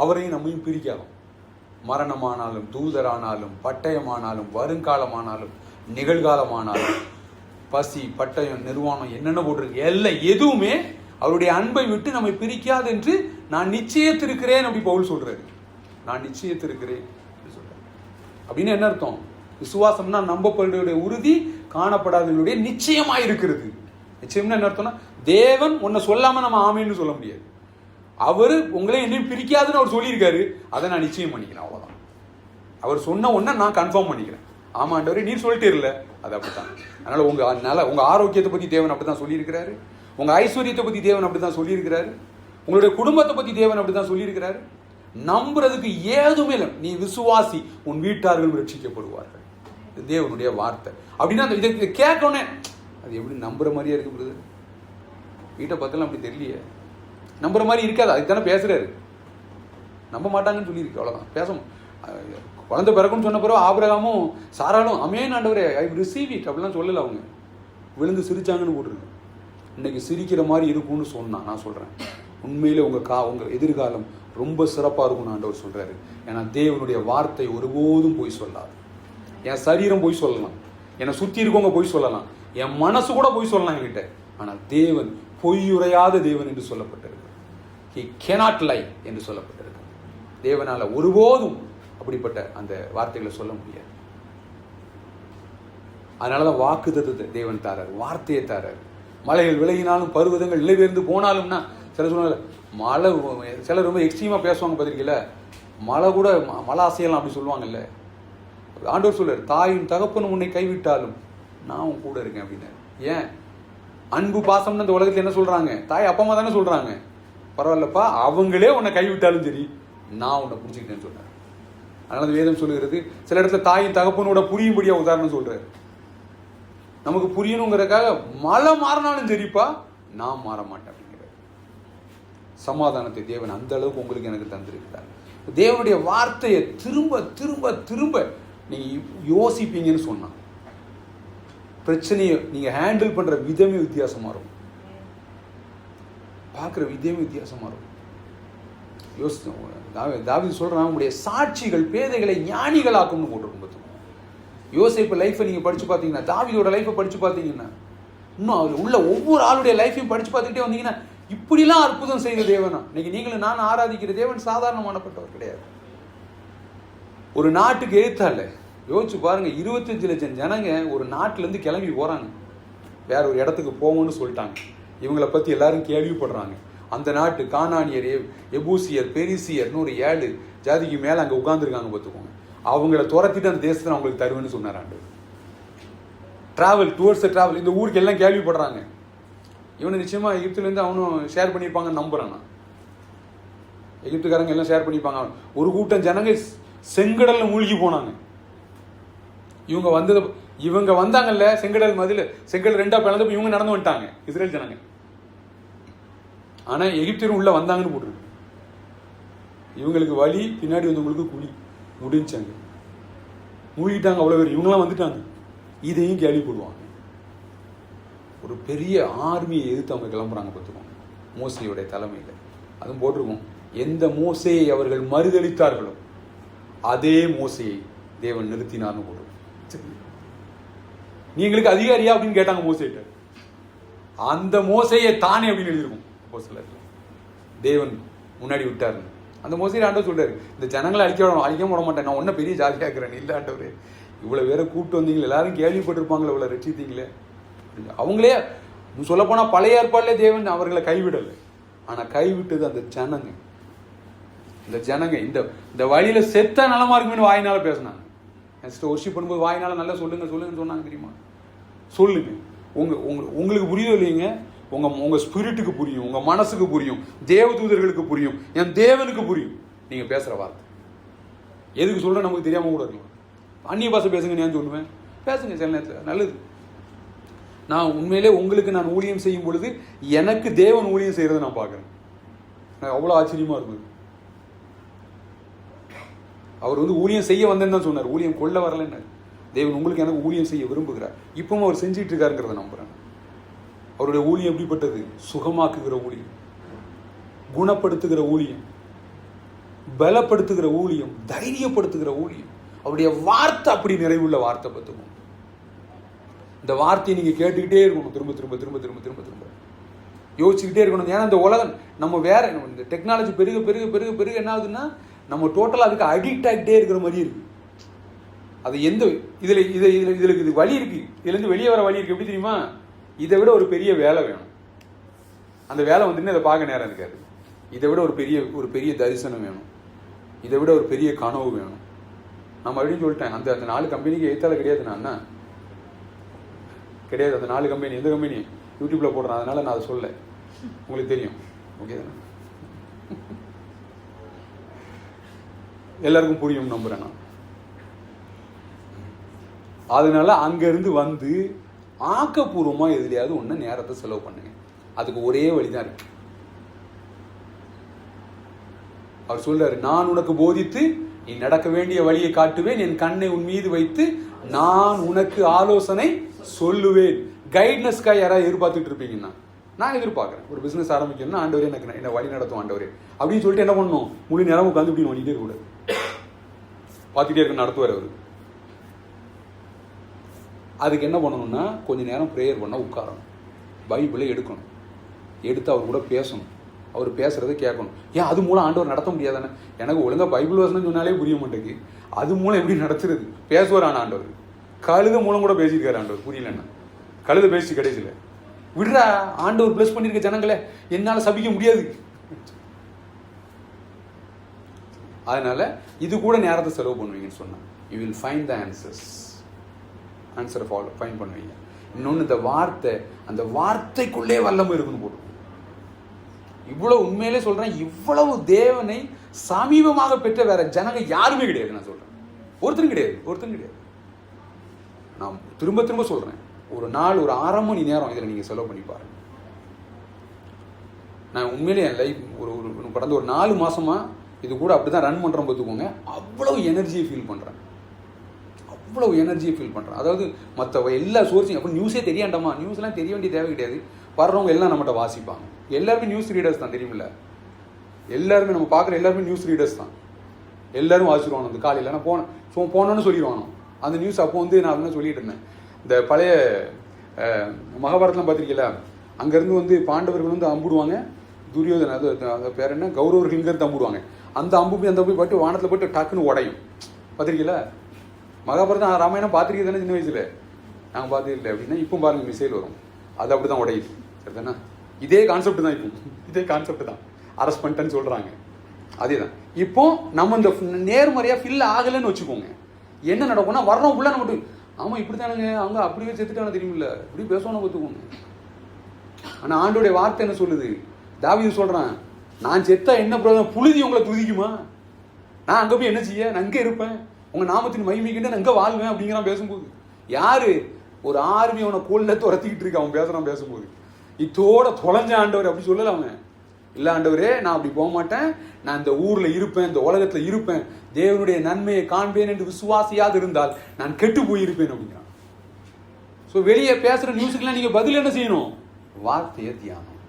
அவரையும் நம்மையும் பிரிக்காது. மரணமானாலும், தூதரானாலும், பட்டயமானாலும், வருங்காலமானாலும், நிகழ்காலமானாலும், பசி, பட்டயம், நிர்வாணம், என்னென்ன போட்டிருக்கு எல்லாம் எதுவுமே அவருடைய அன்பை விட்டு நம்மை பிரிக்காது என்று நான் நிச்சயத்திருக்கிறேன் அப்படி பவுல் சொல்றாரு. நான் நிச்சயத்திருக்கிறேன் அப்படின்னு என்ன அர்த்தம்? விசுவாசம்னா நம்பப்படுடைய உறுதி, காணப்படாதவர்களுடைய நிச்சயமா இருக்கிறது. நிச்சயம்னா என்ன அர்த்தம்னா, தேவன் உன்னை சொல்லாம நம்ம ஆமேன்னு சொல்ல முடியாது. அவரு உங்களை என்னையும் பிரிக்காதுன்னு அவர் சொல்லியிருக்காரு, அதை நான் நிச்சயம் பண்ணிக்கிறேன், அவ்வளவுதான். அவர் சொன்ன உடனே நான் கன்ஃபார்ம் பண்ணிக்கிறேன், ஆமாண்டவரே நீர் சொல்லிட்டே இல்ல, அது அப்படித்தான். அதனால உங்க ஆரோக்கியத்தை பத்தி தேவன் அப்படித்தான் சொல்லியிருக்கிறாரு, உங்க ஐஸ்வர்யத்தை பத்தி தேவன் அப்படித்தான் சொல்லியிருக்கிறாரு, உங்களுடைய குடும்பத்தை பத்தி தேவன் அப்படித்தான் சொல்லியிருக்கிறாரு. நம்புறதுக்கு ஏதுமே இல்லை. நீ விசுவாசி, உன் வீட்டார்கள் ரட்சிக்கப்படுவார்கள். தேவனுடைய வார்த்தை அப்படின்னா இதை கேட்கணுன்னே அது எப்படி நம்புற மாதிரியே இருக்கு. வீட்டை பார்த்தலாம் அப்படி தெரியலையே, நம்புற மாதிரி இருக்காது. அதுக்கு தானே பேசுறாரு. நம்ப மாட்டாங்கன்னு சொல்லியிருக்கு, அவ்வளோதான். பேச குழந்தை பிறக்குன்னு சொன்ன பிறகு ஆபிரகாமும் சாராலும் அமேன் ஆண்டவரே ஐ ரிசீவ் இட் அப்படிலாம் சொல்லலை. அவங்க விழுந்து சிரிச்சாங்கன்னு போட்டிருக்கு. இன்னைக்கு சிரிக்கிற மாதிரி இருக்கும்னு சொன்னான். நான் சொல்கிறேன், உண்மையிலே உங்கள் எதிர்காலம் ரொம்ப சிறப்பாக இருக்கும்னு ஆண்டவர் சொல்கிறாரு. ஏன்னா தேவனுடைய வார்த்தை ஒருபோதும் போய் சொல்லாது. என் சரீரம் போய் சொல்லலாம், என்னை சுற்றி இருக்கவங்க போய் சொல்லலாம், என் மனசு கூட போய் சொல்லலாம் என்கிட்ட. ஆனால் தேவன் பொய்யுரையாத தேவன் என்று சொல்லப்பட்டிருக்கு. He cannot lie என்று சொல்லப்பட்டிருக்கு. தேவனால ஒருபோதும் அப்படிப்பட்ட அந்த வார்த்தைகளை சொல்ல முடியாது. அதனாலதான் வாக்குத்தத்தத்தை தேவன் தாராரு, வார்த்தையை தாராரு. மலைகள் விலகினாலும், பருவதங்கள் நிலைபெயர்ந்து போனாலும்னா, சில சொன்னால மழை, சிலர் ரொம்ப எக்ஸ்ட்ரீமா பேசுவாங்க பார்த்திருக்கீங்களா, மழை கூட மழை அசையலாம் அப்படி சொல்லுவாங்கல்ல. ஆண்டவர் சொல்றாரு, தாயின் தகப்பன் உன்னை கைவிட்டாலும் நான் உன் கூட இருக்கேன் அப்படின்னு. ஏன்? அன்பு பாசம்னு இந்த உலகத்துல என்ன சொல்றாங்க? தாய் அப்பா அம்மா தானே சொல்றாங்க. பரவாயில்லப்பா, அவங்களே உன்னை கைவிட்டாலும் சரி நான் உன்னை புரிஞ்சுக்கிட்டேன்னு சொல்றேன். அதனால வேதம் சொல்லுகிறது, சில இடத்துல தாயின் தகப்பனோட புரியும்படியா உதாரணம் சொல்றாரு. நமக்கு புரியணுங்கிறதுக்காக மழை மாறினாலும் சரிப்பா நான் மாற மாட்டேன் அப்படிங்கிற சமாதானத்தை தேவன் அந்த அளவுக்கு உங்களுக்கு எனக்கு தந்திருக்கிறார். தேவனுடைய வார்த்தையை திரும்ப திரும்ப திரும்ப நீங்க யோசிப்பீங்கன்னு சொன்னா, பிரச்சனையை நீங்க ஹேண்டில் பண்ற விதமே வித்தியாசமா இருக்கும், பார்க்குற விதமே வித்தியாசமா இருக்கும். தாவீது சொல்றான், உங்களுடைய சாட்சிகள் பேதைகளை ஞானிகளாக்கும்னு போட்டிருக்கும். யோசேப்பு லைஃப்பை நீங்க படிச்சு பார்த்தீங்கன்னா, தாவீதோட லைஃப்பை படிச்சு பார்த்தீங்கன்னா, இன்னும் அவர் உள்ள ஒவ்வொரு ஆளுடைய லைஃப்பையும் படிச்சு பார்த்துக்கிட்டே வந்தீங்கன்னா, இப்படிலாம் அற்புதம் செய்த தேவனா. இன்னைக்கு நீங்களும் நான் ஆராதிக்கிற தேவன் சாதாரணமானப்பட்டவர் கிடையாது. ஒரு நாட்டுக்கு எழுத்தால யோசிச்சு பாருங்க, 25 லட்சம் ஜனங்க ஒரு நாட்டுல இருந்து கிளம்பி போறாங்க, வேற ஒரு இடத்துக்கு போவோம்னு சொல்லிட்டாங்க. இவங்களை பத்தி எல்லாரும் கேள்விப்படுறாங்க. அந்த நாட்டு கானானியர், எபூசியர், பெரிசியர், 7 ஜாதிக்கு மேல அங்க உட்கார்ந்துருக்காங்க பார்த்துக்கோங்க. அவங்கள துரத்திட்டு அந்த தேசத்தை அவங்களுக்கு தருவேன்னு சொன்னார் ஆண்டவர். டிராவல் டுவர்ட்ஸ் டிராவல், இந்த ஊருக்கு எல்லாம் கேள்விப்படுறாங்க. இவனு நிச்சயமா எகிப்துல இருந்து அவனும் ஷேர் பண்ணியிருப்பாங்கன்னு நம்புறேன் நான். எகிப்துக்காரங்க எல்லாம் ஷேர் பண்ணியிருப்பாங்க. ஒரு கூட்டம் ஜனங்க செங்கடல்ல மூழ்கி போனாங்க. இவங்க வந்தது இவங்க வந்தாங்கல்ல செங்கடல் மதில், செங்கடல் 2 பிளந்து இவங்க நடந்து வந்துட்டாங்க இஸ்ரேல் ஜனங்க. ஆனா எகிப்தியரும் உள்ள வந்தாங்கன்னு போட்டுருக்கு. இவங்களுக்கு வழி, பின்னாடி வந்தவங்களுக்கு குழி. முடிஞ்சாங்க, மூழ்கிட்டாங்க அவ்வளவு பேர். இவங்கெல்லாம் வந்துட்டாங்க, இதையும் கேள்வி போடுவாங்க. ஒரு பெரிய ஆர்மியை எதிர்த்து அவங்க கிளம்புறாங்க பார்த்துக்கோங்க, மோசையுடைய தலைமையில். அதுவும் போட்டிருக்கோம், எந்த மோசையை அவர்கள் மறுதளித்தார்களோ அதே மோசையை தேவன் நிறுத்தினார்னு போட்டிருக்கோம். நீங்களுக்கு அதிகாரியா அப்படின்னு கேட்டாங்க மோசையிட்ட. அந்த மோசையை தானே அப்படின்னு எழுதிருக்கும் தேவன் முன்னாடி விட்டாரு. அந்த மோசையை ஆண்டவர் சொல்றாரு, இந்த ஜனங்களை அழிக்க விட மாட்டேன், நான் ஒன்னும் பெரிய ஜாலியா இருக்கிறேன். இல்ல ஆண்டவரே, இவ்வளவு பேரை கூப்பிட்டு வந்தீங்களே, எல்லாரும் கேள்விப்பட்டிருப்பாங்களே, இவ்வளவு ரட்சித்தீங்களே. அவங்களே சொல்ல போனா பழைய ஏற்பாடுல தேவன் அவர்களை கைவிடலை. ஆனா கைவிட்டது அந்த ஜனங்க. இந்த ஜனங்க இந்த வழியில செத்த நலமா இருக்குன்னு வாயினால பேசினாங்க. ஒர்ஷிப் பண்ணும்போது வாயினால நல்லா சொல்லுங்க சொல்லுங்கன்னு சொன்னாங்க தெரியுமா? சொல்லுங்க. உங்களுக்கு புரியுதோ இல்லைங்க, உங்க ஸ்பிரிட்டுக்கு புரியும், உங்க மனசுக்கு புரியும், தேவதூதர்களுக்கு புரியும், என் தேவனுக்கு புரியும் நீங்க பேசுற வார்த்தை. எதுக்கு சொல்ற நமக்கு தெரியாம கூட இருக்கலாம். அந்நிய பாஷை பேசுங்க, நான் சொல்லுவேன், பேசுங்க சில நேரத்தில், நல்லது. நான் உண்மையிலே உங்களுக்கு நான் ஊழியம் செய்யும் பொழுது எனக்கு தேவன் ஊழியம் செய்யறதை நான் பார்க்கிறேன். எனக்கு அவ்வளவு ஆச்சரியமா இருக்குது. அவர் ஊழியம் செய்ய வந்தேன்னு தான் சொன்னார், ஊழியம் கொள்ள வரலன்னு. தேவன் உங்களுக்கு எனக்கு ஊழியம் செய்ய விரும்புகிறார். இப்பவும் அவர் செஞ்சிட்டு இருக்காருங்கிறத நம்புறேன். அவருடைய ஊழியம் எப்படிப்பட்டது? சுகமாக்குகிற ஊழியம், குணப்படுத்துகிற ஊழியம், பலப்படுத்துகிற ஊழியம், தைரியப்படுத்துகிற ஊழியம். அவருடைய வார்த்தை அப்படி நிறைவுள்ள வார்த்தை. பார்த்துக்கணும், இந்த வார்த்தையை நீங்க கேட்டுக்கிட்டே இருக்கணும், திரும்ப திரும்ப திரும்ப திரும்ப திரும்ப திரும்ப யோசிச்சுக்கிட்டே இருக்கணும். ஏன்னா இந்த உலகம் நம்ம வேற, இந்த டெக்னாலஜி பெருக பெருக பெருக பெருக என்ன ஆகுதுன்னா நம்ம டோட்டலா அதுக்கு அடிக்ட் ஆகிட்டே இருக்கிற மாதிரி இருக்கு. அது எந்த இதுல வழி இருக்கு, இதுல இருந்து வெளியே வர வழி இருக்கு. எப்படி தெரியுமா? இதை விட ஒரு பெரிய வேலை வேணும். அந்த வேலை வந்துட்டு அதை பார்க்க நேரம் இருக்காது. இதை விட ஒரு பெரிய தரிசனம் வேணும், இதை விட ஒரு பெரிய கனவு வேணும். நான் மறுபடியும் சொல்லிட்டேன், அந்த 4 கம்பெனிக்கு எழுத்தால கிடையாது. நான் என்ன கிடையாது, அந்த 4 கம்பெனி எந்த கம்பெனி யூடியூப்ல போடுறேன், அதனால நான் அதை சொல்ல, உங்களுக்கு தெரியும். ஓகே தானே? எல்லாருக்கும் புரியும் நம்புறேன் நான். அதனால அங்க இருந்து வந்து ஆக்கப்பூர்வமா எதுலையாவது ஒண்ணு நேரத்தை செலவு பண்ணுங்க. அதுக்கு ஒரே வழிதான் இருக்கு. அவர் சொல்றாரு, நான் உனக்கு போதித்து நீ நடக்க வேண்டிய வழியை காட்டுவேன், என் கண்ணை உன் மீது வைத்து நான் உனக்கு ஆலோசனை சொல்லுவேன். கைட்னஸ்க்காக யாராவது எதிர்பார்த்துட்டு இருப்பீங்கன்னா நான் எதிர்பார்க்கிறேன். ஒரு பிசினஸ் ஆரம்பிக்கணும்னா ஆண்டவரே எனக்கு என்ன வழி நடத்தும் ஆண்டவரே அப்படின்னு சொல்லிட்டு என்ன பண்ணணும், முழு நேரம் உட்காந்து இப்படி பண்ணிட்டே இருக்கக்கூடாது, பார்த்துட்டே இருக்க நடத்துவார் அவரு. அதுக்கு என்ன பண்ணணும்னா கொஞ்ச நேரம் ப்ரேயர் பண்ண உட்காரணும், பைபிளை எடுக்கணும், எடுத்து அவர் கூட பேசணும், அவர் பேசுறதை கேட்கணும். ஏன் அது மூலம் ஆண்டவர் நடத்த முடியாதானே? எனக்கு ஒழுங்கா பைபிள் வசனம் சொன்னாலே புரிய மாட்டேங்குது, அது மூலம் எப்படி நடத்துறது? பேசுவார் ஆனா ஆண்டவர். கழுத மூலம் கூட பேசியிருக்காரு ஆண்டவர், புரியலன்னா கழுத பேசி கடைசியில விடுறா, ஆண்டவர் பிளஸ் பண்ணிருக்க ஜனங்களை என்னால சபிக்க முடியாது. அதனால இது கூட நேரத்தை செலவு பண்ணுவீங்கன்னு சொன்னா யூ வில் ஃபைண்ட் த ஆன்சரை ஃபைண்ட் பண்ணுவீங்க. இன்னொன்று, இந்த வார்த்தை, அந்த வார்த்தைக்குள்ளே வல்லமை இருக்குன்னு போட்டு. இவ்வளவு உண்மையிலே சொல்றேன், இவ்வளவு தேவனை சமீபமாக பெற்ற வேற ஜனங்க யாருமே கிடையாது. நான் சொல்றேன், ஒருத்தரும் கிடையாது. நான் திரும்ப திரும்ப சொல்றேன், ஒரு நாள் ஒரு 1/2 மணி நேரம் இதில் நீங்க செலவு பண்ணி பாருங்க. நான் உண்மையிலே என் லைஃப் ஒரு கடந்த ஒரு 4 மாசமா இது கூட அப்படிதான் ரன் பண்றேன் பார்த்துக்கோங்க. அவ்வளவு எனர்ஜியை ஃபீல் பண்றேன். அதாவது மற்ற எல்லா சோர்ஸையும் அப்போ நியூஸே தெரியாண்டாமா, நியூஸ்லாம் தெரிய வேண்டிய தேவை கிடையாது. வர்றவங்க எல்லாம் நம்மகிட்ட வாசிப்பாங்க. எல்லாருமே நியூஸ் ரீடர்ஸ் தான், தெரியுமில்ல? எல்லாருமே நம்ம பார்க்குற எல்லாருமே நியூஸ் ரீடர்ஸ் தான். எல்லாரும் வாசிடுவாங்க. அந்த காலையில் நான் போனோன்னு சொல்லிடுவானோ அந்த நியூஸ். அப்போ நான் என்ன சொல்லிட்டு இருந்தேன், இந்த பழைய மகாபாரதம் பார்த்திருக்கீங்களா? அங்கேருந்து பாண்டவர்கள் அம்புடுவாங்க, துரியோதன அது பேர் என்ன, கௌரவர்கள் இங்கேருந்து அம்புடுவாங்க. அந்த அம்பு போய் பட்டு வானத்தில் போட்டு டக்குன்னு உடையும். பார்த்திருக்கீங்களா? மகாபாரதம் ராமாயணம் பார்த்துருக்கீங்க தானே? சின்ன வயசுல நாங்கள் பார்த்து இல்லை அப்படின்னா இப்போ பாருங்க மிசைல் வரும், அது அப்படி தான் உடையுது. சரிதானே? இதே கான்செப்ட் தான். இப்போ இதே கான்செப்ட் தான். அரெஸ்ட் பண்ணிட்டேன்னு சொல்றாங்க, அதே தான். இப்போ நம்ம இந்த நேர்மறையா ஃபில் ஆகலைன்னு வச்சுக்கோங்க, என்ன நடக்கும்னா வர்றோம் ஃபுல்லாக நம்ம ஆமா இப்படி தானுங்க, அவங்க அப்படியே செத்துட்டாங்க தெரியுமில்ல, இப்படி பேசணும் பார்த்துக்கோங்க. ஆனா ஆண்டோடைய வார்த்தை என்ன சொல்லுது? தாவீது சொல்றான், நான் செத்தா என்ன பிரயோஜனம், புழுதி உங்களை துதிக்குமா? நான் அங்க போய் என்ன செய்ய, நான் அங்கே இருப்பேன், உங்க நாமத்தின் மகிமைக்கிட்ட நான் அங்கே வாழ்வேன் அப்படிங்கிறான் பேசும்போது. யாரு? ஒரு ஆர்மி அவனை கோல்ல துரத்திக்கிட்டு இருக்கு அவன் பேசுறான். பேசும்போது இத்தோட தொலைஞ்ச ஆண்டவர் அப்படி சொல்லல அவன். இல்ல ஆண்டவரே, நான் அப்படி போக மாட்டேன், நான் இந்த ஊர்ல இருப்பேன், இந்த உலகத்துல இருப்பேன், தேவனுடைய நன்மையை காண்பேன் என்று விசுவாசியாது இருந்தால் நான் கெட்டு போயிருப்பேன் அப்படிங்கிறான். ஸோ வெளியே பேசுற நியூஸுக்கெல்லாம் நீங்க பதில் என்ன செய்யணும்? வார்த்தையை தியானம்.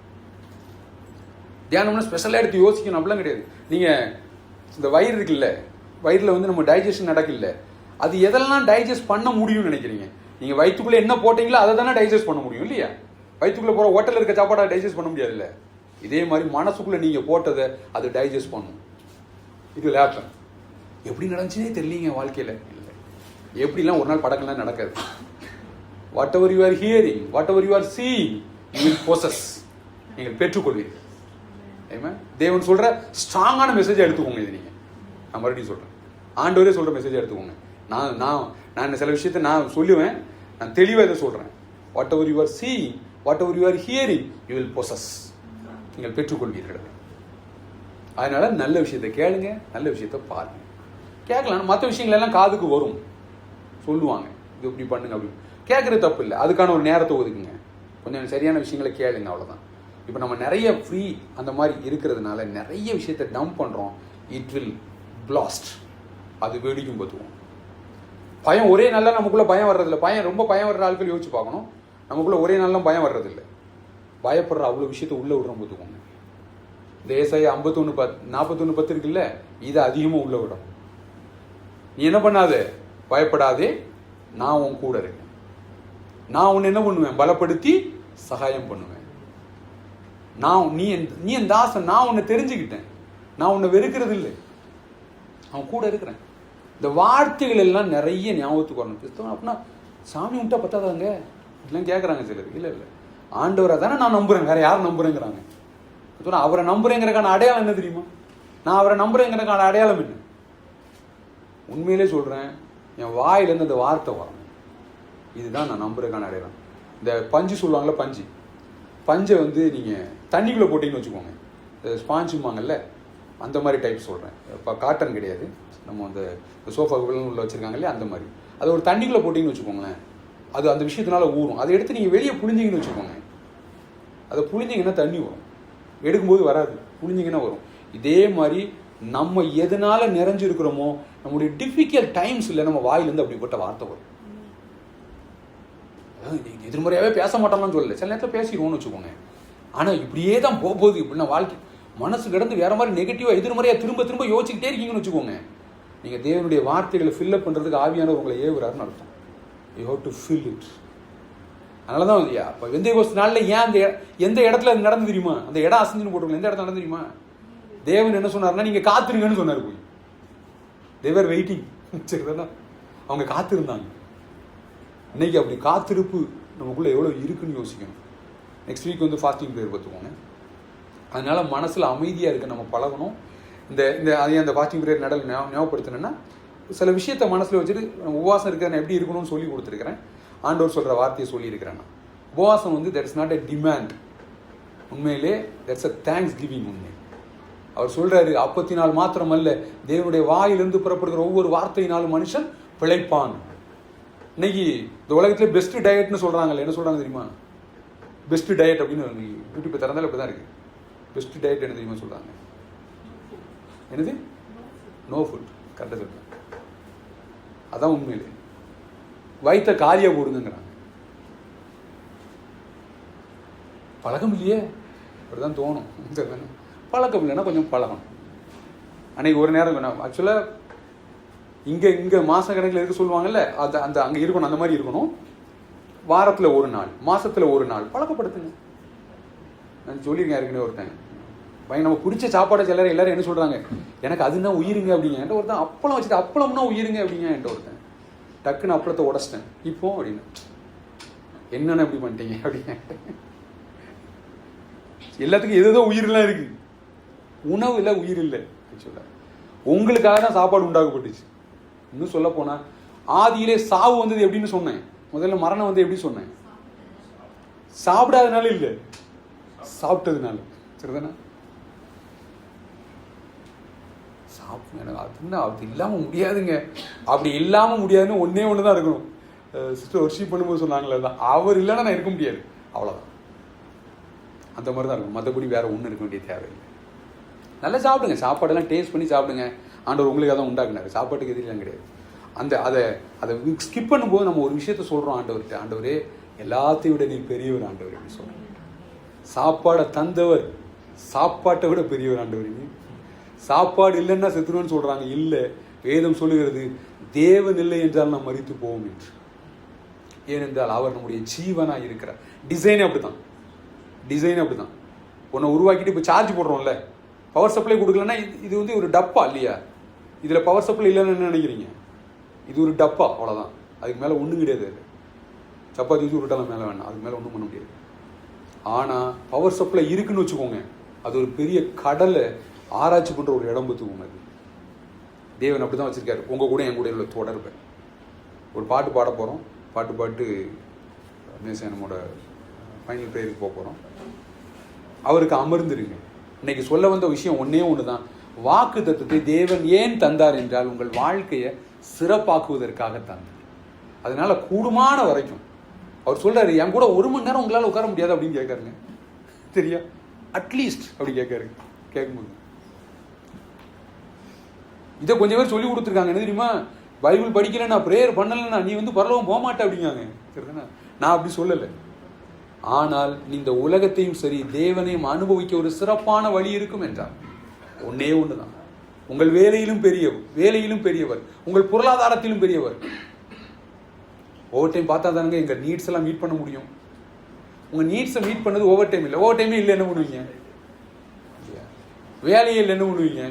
தியானம்னா ஸ்பெஷலாக எடுத்து யோசிக்கணும் அப்படிலாம் கிடையாது. நீங்க இந்த வயிறு இருக்குல்ல, வயிறுல வந்து நம்ம டைஜஷன் நடக்கல, அது எதெல்லாம் டைஜஸ்ட் பண்ண முடியும்னு நினைக்கிறீங்க? நீங்க வயிற்றுக்குள்ள என்ன போட்டீங்களோ அதை தானே டைஜஸ்ட் பண்ண முடியும் இல்லையா? வயிற்றுக்குள்ள போற ஹோட்டலில் இருக்க சாப்பாடை டைஜஸ்ட் பண்ண முடியாதுல்ல. இதே மாதிரி மனசுக்குள்ள நீங்க போட்டதை அது டைஜஸ்ட் பண்ணும். இது லேப்பன் எப்படி நடந்துச்சுன்னே தெரியலீங்க வாழ்க்கையில. இல்லை, எப்படிலாம் ஒரு நாள் படக்கெல்லாம் நடக்காது. What ever you are hearing, what ever you are seeing, you will possess, நீங்கள் பெற்றுக்கொள்வீர்கள். தேவன் சொல்ற ஸ்ட்ராங்கான மெசேஜை எடுத்துக்கோங்க. இது நீங்க, நான் மறுபடியும் சொல்றேன், ஆண்டவரே சொல்ற மெசேஜை எடுத்துக்கோங்க. நான் சில விஷயத்தை நான் சொல்லுவேன், நான் தெளிவாக இதை சொல்றேன். What ever you are seeing, what ever you are hearing, you will possess, நீங்கள் பெற்றுக்கொள்வீர்கள். அதனால நல்ல விஷயத்தை கேளுங்க, நல்ல விஷயத்தை பாருங்க. கேட்கலாம், மற்ற விஷயங்கள் எல்லாம் காதுக்கு வரும், சொல்லுவாங்க இது இப்படி பண்ணுங்க அப்படி. கேட்கறது தப்பு இல்லை, அதுக்கான ஒரு நேரத்தை ஒதுக்குங்க, கொஞ்சம் சரியான விஷயங்களை கேளுங்க, அவ்வளோதான். இப்போ நம்ம நிறைய ஃப்ரீ அந்த மாதிரி இருக்கிறதுனால நிறைய விஷயத்தை டம்ப் பண்ணுறோம். இட் வில் பிளாஸ்ட், அது வெடிக்கும் பார்த்துவோம். பயம் ஒரே நாளில் நமக்குள்ளே பயம் வர்றதில்லை. ரொம்ப பயம் வர்ற ஆட்கள் யோசிச்சு பார்க்கணும். நமக்குள்ளே ஒரே நாள்லாம் பயம் வர்றதில்லை. பயப்படுற அவ்வளோ விஷயத்தை உள்ளே விடுறோம் பார்த்துக்கோங்க. இந்த ஏசாயா 41:10 இருக்குல்ல, இதை அதிகமாக உள்ள விடும். நீ என்ன பண்ணாத, பயப்படாதே, நான் உன் கூட இருக்கேன், நான் உன்னை என்ன பண்ணுவேன், பலப்படுத்தி சகாயம் பண்ணுவேன். நீ என் தாசன், நான் உன்னை தெரிஞ்சுக்கிட்டேன், நான் உன்னை வெறுக்கிறது இல்லை, அவன் கூட இருக்கிறேன். இந்த வார்த்தைகள் எல்லாம் நிறைய ஞாபகத்துக்கு வரணும். கிறிஸ்தவன் அப்படின்னா சாமி விட்டா பத்தாதாங்க இதெல்லாம் கேட்குறாங்க சிலர். இல்லை இல்லை, ஆண்டவரை தானே நான் நம்புறேன், வேற யாரும் நம்புறேங்கிறாங்க. அவரை நம்புறேங்கிறக்கான அடையாளம் என்ன தெரியுமா? நான் அவரை நம்புறேங்கிறக்கான அடையாளம் என்ன? உண்மையிலே சொல்றேன், என் வாயிலேருந்து அந்த வார்த்தை வரணும், இதுதான் நான் நம்புறதுக்கான அடையாளம். இந்த பஞ்சு சொல்லுவாங்கல்ல, பஞ்சை வந்து நீங்கள் தண்ணிக்குள்ளே போட்டிங்கன்னு வச்சுக்கோங்க, ஸ்பாஞ்சுமாங்கல்ல, அந்த மாதிரி டைப் சொல்கிறேன். இப்போ காட்டன் கிடையாது, நம்ம அந்த சோஃபாக்குள்ள உள்ள வச்சுருக்காங்கல்ல, அந்த மாதிரி. அது ஒரு தண்ணிக்குள்ளே போட்டிங்கன்னு வச்சுக்கோங்களேன், அது அந்த விஷயத்தினால ஊறும். அதை எடுத்து நீங்கள் வெளியே புழிஞ்சிங்கன்னு வச்சுக்கோங்க, அதை புழிஞ்சிங்கன்னா தண்ணி வரும், எடுக்கும்போது வராது, புழிஞ்சிங்கன்னா வரும். இதே மாதிரி நம்ம எதனால நிறைஞ்சிருக்கிறோமோ, நம்முடைய டிஃபிகல்ட் டைம்ஸ் இல்லை, நம்ம வாயிலேருந்து அப்படிப்பட்ட வார்த்தை வரும். எதிர்மறையாகவே பேச மாட்டோம்னு சொல்லலை, சில நேரத்தில் பேசிடுவோம்னு வச்சுக்கோங்க. ஆனால் இப்படியே தான் போகுது இப்படின்னா வாழ்க்கை, மனசு கிடந்து வேற மாதிரி நெகட்டிவாக எதிர்மறையாக திரும்ப திரும்ப யோசிச்சுக்கிட்டே இருக்கீங்கன்னு வச்சுக்கோங்க. நீங்கள் தேவனுடைய வார்த்தைகளை ஃபில்லப் பண்ணுறதுக்கு ஆவியானவர் உங்களை ஏவுறாருன்னு அர்த்தம். You have to fill it. அதனால தான் இல்லையா, இப்போ வெந்தயகோஸ்து நாளில் ஏன் எந்த இடத்துல அது நடந்து தெரியுமா? அந்த இடம் அசைஞ்சுன்னு போட்டுருக்கோம், எந்த இடத்துல நடந்து தெரியுமா? தேவன் என்ன சொன்னார்னா, நீங்கள் காத்திருங்கன்னு சொன்னார். போய் தேவர் வெயிட்டிங், சரிதானா? அவங்க காத்திருந்தாங்க. இன்னைக்கு அப்படி காத்திருப்பு நமக்குள்ளே எவ்வளோ இருக்குன்னு யோசிக்கணும். நெக்ஸ்ட் வீக் வந்து ஃபாஸ்டிங் ப்ரேயர் பார்த்துக்கோங்க. அதனால மனசில் அமைதியாக இருக்க நம்ம பழகணும். அதையும் அந்த ஃபாஸ்டிங் ப்ரேயர் நடல் ஞாபகப்படுத்தினேன்னா, சில விஷயத்தை மனசில் வச்சுட்டு உபவாசம் இருக்கிற எப்படி இருக்கணும்னு சொல்லி கொடுத்துருக்கிறேன். ஆண்டவர் சொல்கிற வார்த்தையை சொல்லியிருக்கிறேன். உபவாசம் வந்து that is not a demand, உண்மையிலே தட்ஸ் அ தேங்க்ஸ் கிவிங். உண்மை அவர் சொல்கிறாரு, அப்பத்தினால் மாத்திரமல்ல, தேவனுடைய வாயிலிருந்து புறப்படுகிற ஒவ்வொரு வார்த்தையினாலும் மனுஷன் பிழைப்பான். இன்னைக்கு இந்த உலகத்திலே பெஸ்ட் டயட்னு சொல்கிறாங்கல்ல, என்ன சொல்கிறாங்க தெரியுமா? பெஸ்ட் டயட் அப்படின்னு யூடியூப் திறந்தாலும் இப்படி தான் இருக்குது. பெஸ்ட் டயட் என்ன தெரியுமா சொல்கிறாங்க? என்னது? No food. கரெக்டாக சொல்கிறேன், அதான் உண்மையிலே. வயிற்ற காலியாக போடுங்கிறாங்க. பழக்கம் இல்லையே, அப்படிதான் தோணும். பழக்கம் இல்லைன்னா கொஞ்சம் பழகணும். அன்னைக்கு ஒரு நேரம் வேணும். ஆக்சுவலாக இங்கே மாத கணக்கில் இருக்க சொல்லுவாங்கல்ல, அந்த அங்கே இருக்கணும், அந்த மாதிரி இருக்கணும். வாரத்தில் ஒரு நாள், மாதத்தில் ஒரு நாள் பழக்கப்படுத்துங்க. நான் சொல்லியிருக்கேன் ஏற்கனவே ஒருத்தன், பையன் நம்ம பிடிச்ச சாப்பாடை எல்லாரும் என்ன சொல்கிறாங்க, எனக்கு அதுன்னா உயிருங்க அப்படிங்க. என்கிட்ட ஒருத்தன் அப்பளம் வச்சுட்டு, அப்பளம்னா உயிருங்க அப்படிங்க. என்கிட்ட ஒருத்தன் டக்குன்னு அப்பளத்தை உடச்சிட்டேன். இப்போ அப்படின்னு, என்னென்ன எப்படி பண்ணிட்டீங்க அப்படிங்க. எல்லாத்துக்கும் எதோ உயிரெல்லாம் இருக்கு, உணவு இல்லை, உயிர் இல்லை. ஆக்சுவலாக உங்களுக்காக தான் சாப்பாடு உண்டாக்கப்பட்டுச்சு. இன்னும் சொல்ல போனா, ஆதியிலே சாவு வந்தது எப்படின்னு சொன்னேன், முதல்ல மரணம் வந்து எப்படி சொன்னேன்? சாப்பிடாதனால இல்லை, சாப்பிட்டதுனால. சரிதானே? சாப்பிடுங்க, அது இல்லாமல் முடியாதுங்க. அப்படி இல்லாமல் முடியாதுன்னு ஒன்னே ஒன்று தான் இருக்கணும், சிஸ்டர் ஒர்ஷிப் பண்ணும்போது சொன்னாங்களே தான், அவர் இல்லைன்னா நான் இருக்க முடியாது, அவ்வளோதான். அந்த மாதிரி தான் இருக்கும், மற்றபடி வேறு ஒன்றும் இருக்க வேண்டிய தேவையில்லை. நல்லா சாப்பிடுங்க, சாப்பாடெல்லாம் டேஸ்ட் பண்ணி சாப்பிடுங்க. ஆண்டவர் உங்களுக்கு அதான் உண்டாக்குனாரு, சாப்பாட்டுக்கு எதிரெல்லாம் கிடையாது. அதை ஸ்கிப் பண்ணும்போது நம்ம ஒரு விஷயத்த சொல்கிறோம் ஆண்டவர்கிட்ட, ஆண்டவரே எல்லாத்தையும் விட நீ பெரியவர் ஆண்டவர் அப்படின்னு சொல்கிறோம். சாப்பாடை தந்தவர் சாப்பாட்டை விட பெரியவர் ஆண்டவர். நீ சாப்பாடு இல்லைன்னா செத்துருவன்னு சொல்கிறாங்க, இல்லை, வேதம் சொல்லுகிறது தேவன் இல்லை என்றால் நாம் மரித்து போவோம் என்று. ஏனென்றால் அவர் நம்முடைய ஜீவனாக இருக்கிறார். டிசைன் அப்படிதான், ஒன்றை உருவாக்கிட்டு இப்போ சார்ஜ் போடுறோம்ல, பவர் சப்ளை கொடுக்கலன்னா இது வந்து ஒரு டப்பா இல்லையா, இதில் பவர் சப்ளை இல்லைன்னு என்ன நினைக்கிறீங்க? இது ஒரு டப்பா, அவ்வளோதான், அதுக்கு மேலே ஒன்றும் கிடையாது. அது சப்பாத்தி வச்சு உருட்டலாம் மேலே வேணாம், அதுக்கு மேலே ஒன்றும் பண்ண முடியாது. ஆனால் பவர் சப்ளை இருக்குன்னு வச்சுக்கோங்க, அது ஒரு பெரிய கடலை ஆராய்ச்சி பண்ணுற ஒரு இடம் பார்த்துக்கோங்க. அது தேவன் அப்படி தான் வச்சுருக்காரு. உங்கள் கூட என் கூட உள்ள தொடர்பு. ஒரு பாட்டு பாட போகிறோம், பாட்டு நம்மளோட ஃபைனல் ப்ரேயருக்கு போக போகிறோம். அவருக்கு அமர்ந்துருங்க. இன்னைக்கு சொல்ல வந்த விஷயம் ஒன்றே ஒன்று தான். வாக்கு தத்துவத்தை தேவன் ஏன் தந்தார் என்றால் உங்கள் வாழ்க்கையை சிறப்பாக்குவதற்காக தந்தார். அதனால கூடுமான வரைக்கும் அவர் சொல்றாரு, என் கூட 1 மணி நேரம் உங்களால் உட்கார முடியாது அப்படின்னு கேட்காருங்க. சரியா? அட்லீஸ்ட் அப்படி கேட்கும்போது இதை கொஞ்சம் பேர் சொல்லி கொடுத்துருக்காங்க. என்ன தெரியுமா? பைபிள் படிக்கலைன்னா, ப்ரேயர் பண்ணலைன்னா நீ வந்து பரலோகம் போக மாட்டே அப்படிங்காங்க. சரிதானே? நான் அப்படி சொல்லலை. ஆனால் இந்த உலகத்தையும் சரி தேவனையும் அனுபவிக்க ஒரு சிறப்பான வழி இருக்கும் என்றால் ஒன்னே ஒன்று தான். உங்கள் வேலையிலும் பெரியவர், உங்கள் பொருளாதாரத்திலும் பெரியவர். ஓவர் டைம் பார்த்தா தானுங்க எங்கள் நீட்ஸ் எல்லாம் மீட் பண்ண முடியும். உங்கள் நீட்ஸை மீட் பண்ணது ஓவர் டைம் இல்லை. ஓவர் டைமே இல்லை என்ன பண்ணுவீங்க? வேலையில் என்ன பண்ணுவீங்க?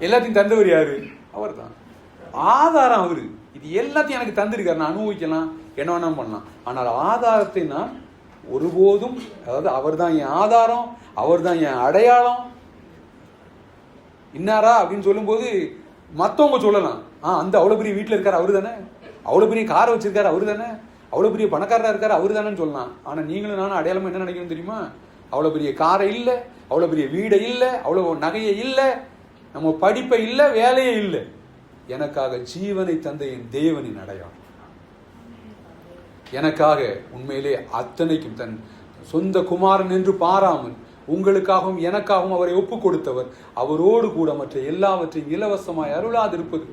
எல்லாத்தையும் தந்தவர் யாரு? அவர் தான். ஆதாரம் அவரு. இது எல்லாத்தையும் எனக்கு தந்திருக்காரு, நான் அனுபவிக்கலாம், என்ன வேணாலும் பண்ணலாம். ஆனால் ஆதாரத்தை நான் ஒருபோதும், அதாவது அவர் தான் என் ஆதாரம், அவர் தான் என் அடையாளம். இன்னாரா அப்படின்னு சொல்லும்போது மற்றவங்க சொல்லலாம், அந்த அவ்வளோ பெரிய வீட்டில் இருக்கார் அவரு தானே, அவ்வளோ பெரிய காரை வச்சிருக்காரு அவரு தானே, அவ்வளோ பெரிய பணக்காரராக இருக்காரு அவரு தானேன்னு சொல்லலாம். ஆனால் நீங்களும் நானும் அடையாளமாக என்ன நினைக்கணும் தெரியுமா? அவ்வளோ பெரிய காரை இல்லை, அவ்வளோ பெரிய வீடை இல்லை, அவ்வளோ நகையை இல்லை, நம்ம படிப்பை இல்லை, வேலையே இல்லை. எனக்காக ஜீவனை தந்த என் தேவனின் அடையாளம். எனக்காக உண்மையிலே அத்தனைக்கும் தன் சொந்த குமாரன் என்று பாராமல் உங்களுக்காகவும் எனக்காகவும் அவரை ஒப்பு கொடுத்தவர், அவரோடு கூட மற்ற எல்லாவற்றையும் இலவசமாய் அருளாதிருப்பது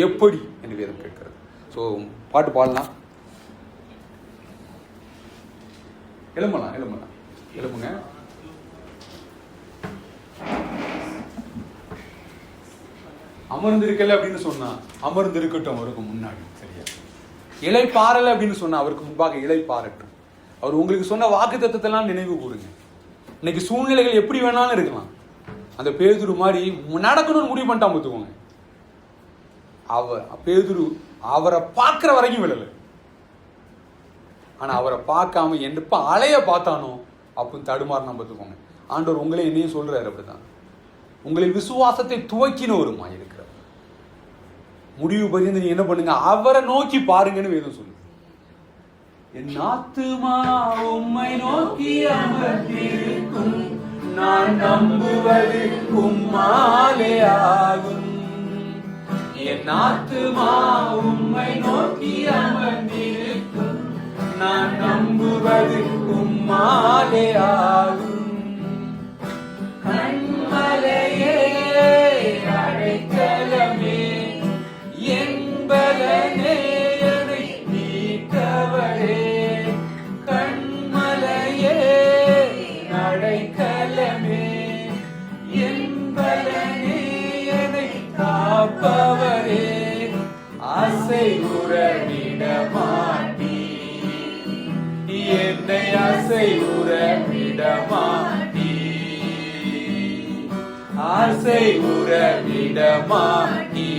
எப்படி என்று வேதம் கேட்கிறது. ஸோ பாட்டு பாடலாம். எழும்புங்க. அமர்ந்திருக்கல அப்படின்னு சொன்னா அமர்ந்து இருக்கட்டும் அவருக்கு முன்னாடி. சரியா? இலை பாறல அப்படின்னு சொன்னா அவருக்கு முன்பாக இலை பாரட்டும். அவர் உங்களுக்கு சொன்ன வாக்கு தத்தத்தெல்லாம் நினைவு கூறுங்க. இன்னைக்கு சூழ்நிலைகள் எப்படி வேணாலும் இருக்கலாம். அந்த பேதுரு மாதிரி நடக்கணும்னு முடிவு பண்ணிட்டான் பார்த்துக்கோங்க. பேதுரு அவரை பார்க்கிற வரைக்கும் விழல. ஆனா அவரை பார்க்காம எப்ப அலைய பார்த்தானோ அப்போ தடுமாறினா பார்த்துக்கோங்க. ஆண்டவர் உங்களே என்னையும் சொல்றாரு அப்படிதான். உங்களின் விசுவாசத்தை துவக்கினவருமா இருக்கிறார். முடிவு பரிந்து நீ என்ன பண்ணுங்க, அவரை நோக்கி பாருங்கன்னு வேதம் சொல்லு. என் ஆத்துமா உம்மை நோக்கி அமர்ந்திருக்கும், நான் நம்புவது உம்மாலே ஆகும். என் ஆத்துமா உம்மை நோக்கி அமர்ந்திருக்கும், நான் நம்புவது உம்மாலே ஆகும். கண்மலையே அடைக்கலமே என்பதனே என்னை மீட்டவரே. கண்மலையே அடைக்கலமே என்பதனே என்னை காப்பவரே. ஆசை உறவிட மாட்டீ, என்னை ஆசை உறவிட மாட்டீ, ஆசை உறவிட மாட்டீ,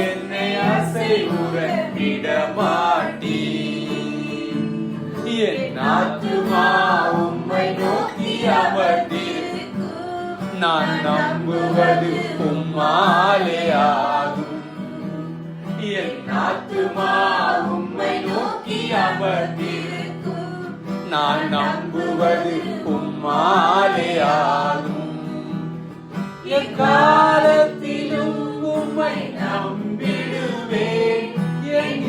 என்னை ஆசை உறவிட மாட்டீ. என் ஆத்துமா உம்மை நோக்கி அமர்ந்திருக்கும், நான் நம்புவது உம்மாலே ஆகும். என் ஆத்துமா உம்மை நோக்கி அமர்ந்திருக்கும், நான் நம்புவது உம்மாலே ஆகும். எக்காலத்திலும் உம்மை நம்பிடுவேன், என்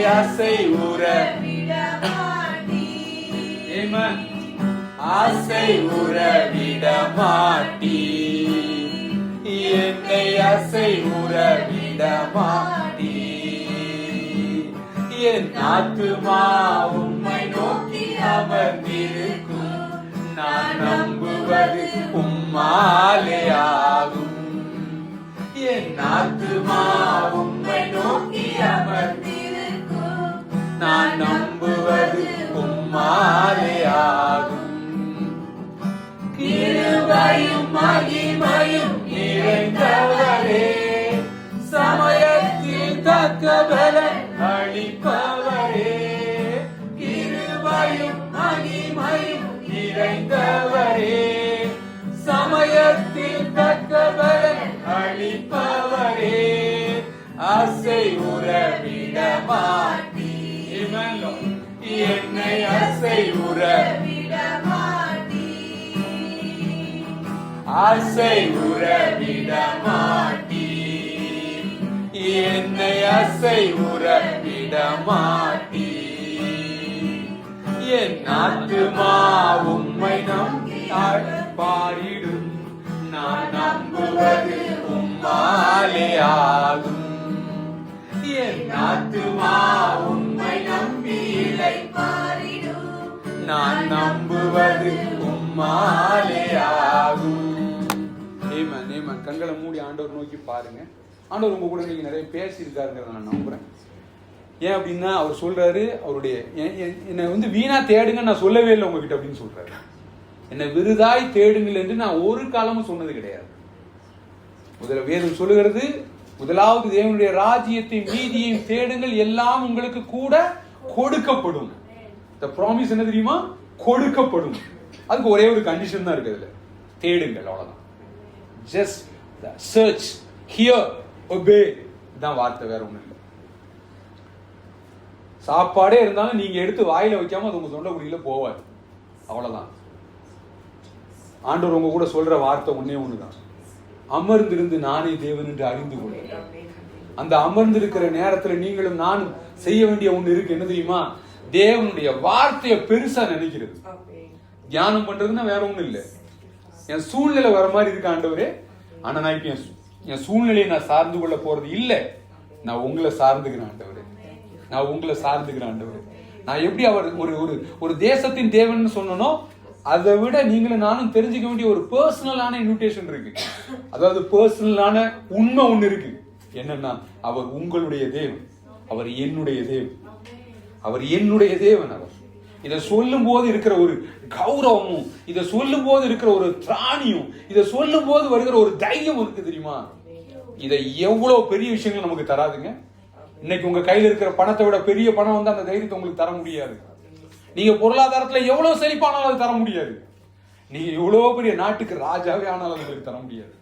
அசைவுற அசைவுற விட மாட்டீ, என்னை அசைவுற விட மாட்டீ. என் ஆத்துமா உம்மை நோக்கி அமர்ந்திருக்கும், நான் நம்புவது உம்மாலே ஆகும். என் ஆத்துமா உம்மை நோக்கி அமர்ந்திருக்கும், நான் நம்புவது உம்மாலே ஆகும். கிருபையும் மகிமையும் நிறைந்தவரே, சமயத்தில் தக்க பலன் அளிப்பவரே. கிருபையும் மகிமையும் நிறைந்தவரே, சமயத்தில் தக்க பலன் அளிப்பவரே. அசைவுற விட மாட்டீ, என்னை அசைவுற விட மாட்டீ, அசைவுற விட மாட்டீ, என்னை அசைவுற விட மாட்டீ. என் ஆத்துமா உம்மை நம்பி பாடிடும், நான் நம்புவது உம்மாலே ஆகும். என் ஆத்துமா உம்மை நம்பி இளைப்பாறிடும், நான் நம்புவது உம்மாலே ஆகும். ஆமென், ஆமென். கண்களை மூடி ஆண்டவர் நோக்கி பாருங்க. ஆண்டவர் உங்க கூட நீங்க நிறைய பேசியிருக்காருங்கிறத நான் நம்புறேன். ஏன் அப்படின்னா அவர் சொல்றாரு, அவருடைய என்னை வீணா தேடுங்க நான் சொல்லவே இல்லை உங்ககிட்ட அப்படின்னு சொல்றாரு. என்னை விருதாய் தேடுங்கள் என்று நான் ஒரு காலமும் சொன்னது கிடையாது. முதல்ல வேதம் சொல்லுகிறது, முதலாவது தேவனுடைய ராஜ்யத்தையும் நீதியையும் தேடுங்கள், எல்லாம் உங்களுக்கு கூட கொடுக்கப்படும். The promise என்ன தெரியுமா? கொடுக்கப்படும். அதுக்கு ஒரே ஒரு கண்டிஷன் தான் இருக்கு, அதுல தேடுங்கள், அவ்வளவுதான். Just search, hear, obey தான் வார்த்தை, வேற ஒண்ணும் இல்லை. சாப்பாடே இருந்தாலும் நீங்க எடுத்து வாயில வைக்காம அது உங்க தொண்டைக்குழியில போவாது, அவ்வளவுதான். ஆண்டவர் உங்க கூட சொல்ற வார்த்தை ஒன்னே ஒண்ணுதான், அமர்ந்திருந்து நானே தேவன் என்று அறிந்து கொள்ளுங்கள். அந்த அமர்ந்திருக்கிற நேரத்துல நீங்களும் நானும் செய்ய வேண்டிய ஒண்ணு இருக்கு, என்ன தெரியுமா? தேவனுடைய வார்த்தையை பெருசா நினைக்கிறது. தியானம் பண்றதுன்னா வேற ஒண்ணும் இல்லை. என் சூழ்நிலை வர மாதிரி இருக்கு ஆண்டவரே, ஆனா நான் இப்ப என் சூழ்நிலையை நான் சார்ந்து கொள்ள போறது இல்ல, நான் உங்களை சார்ந்துக்கிறேன் ஆண்டவரே, நான் உங்களை சார்ந்துக்கிறேன் ஆண்டவரே. நான் எப்படி அவர் ஒரு தேசத்தின் தேவன் சொன்னனோ, அதை விட நீங்களும் நானும் தெரிஞ்சுக்க வேண்டிய ஒரு பர்சனலான இன்விடேஷன் இருக்கு. அதாவது பர்சனலான உண்மை ஒண்ணு இருக்கு, என்னன்னா அவர் உங்களுடைய தேவன், அவர் என்னுடைய தேவன், அவர் என்னுடைய தேவன். அவர் இதை சொல்லும் போது இருக்கிற ஒரு கௌரவமும், இதை சொல்லும் போது இருக்கிற ஒரு திராணியும், இதை சொல்லும் போது வருகிற ஒரு தைரியம் இருக்கு தெரியுமா? இதை எவ்வளவு பெரிய விஷயங்கள் நமக்கு தராதுங்க. இன்னைக்கு உங்க கையில இருக்கிற பணத்தை விட பெரிய பணம் வந்து அந்த தைரியத்தை உங்களுக்கு தர முடியாது. நீங்க பொருளாதாரத்துல எவ்வளவு செழிப்பானாலும் அது தர முடியாது. நீங்க எவ்வளவு பெரிய நாட்டுக்கு ராஜாவே ஆனாலும் உங்களுக்கு தர முடியாது.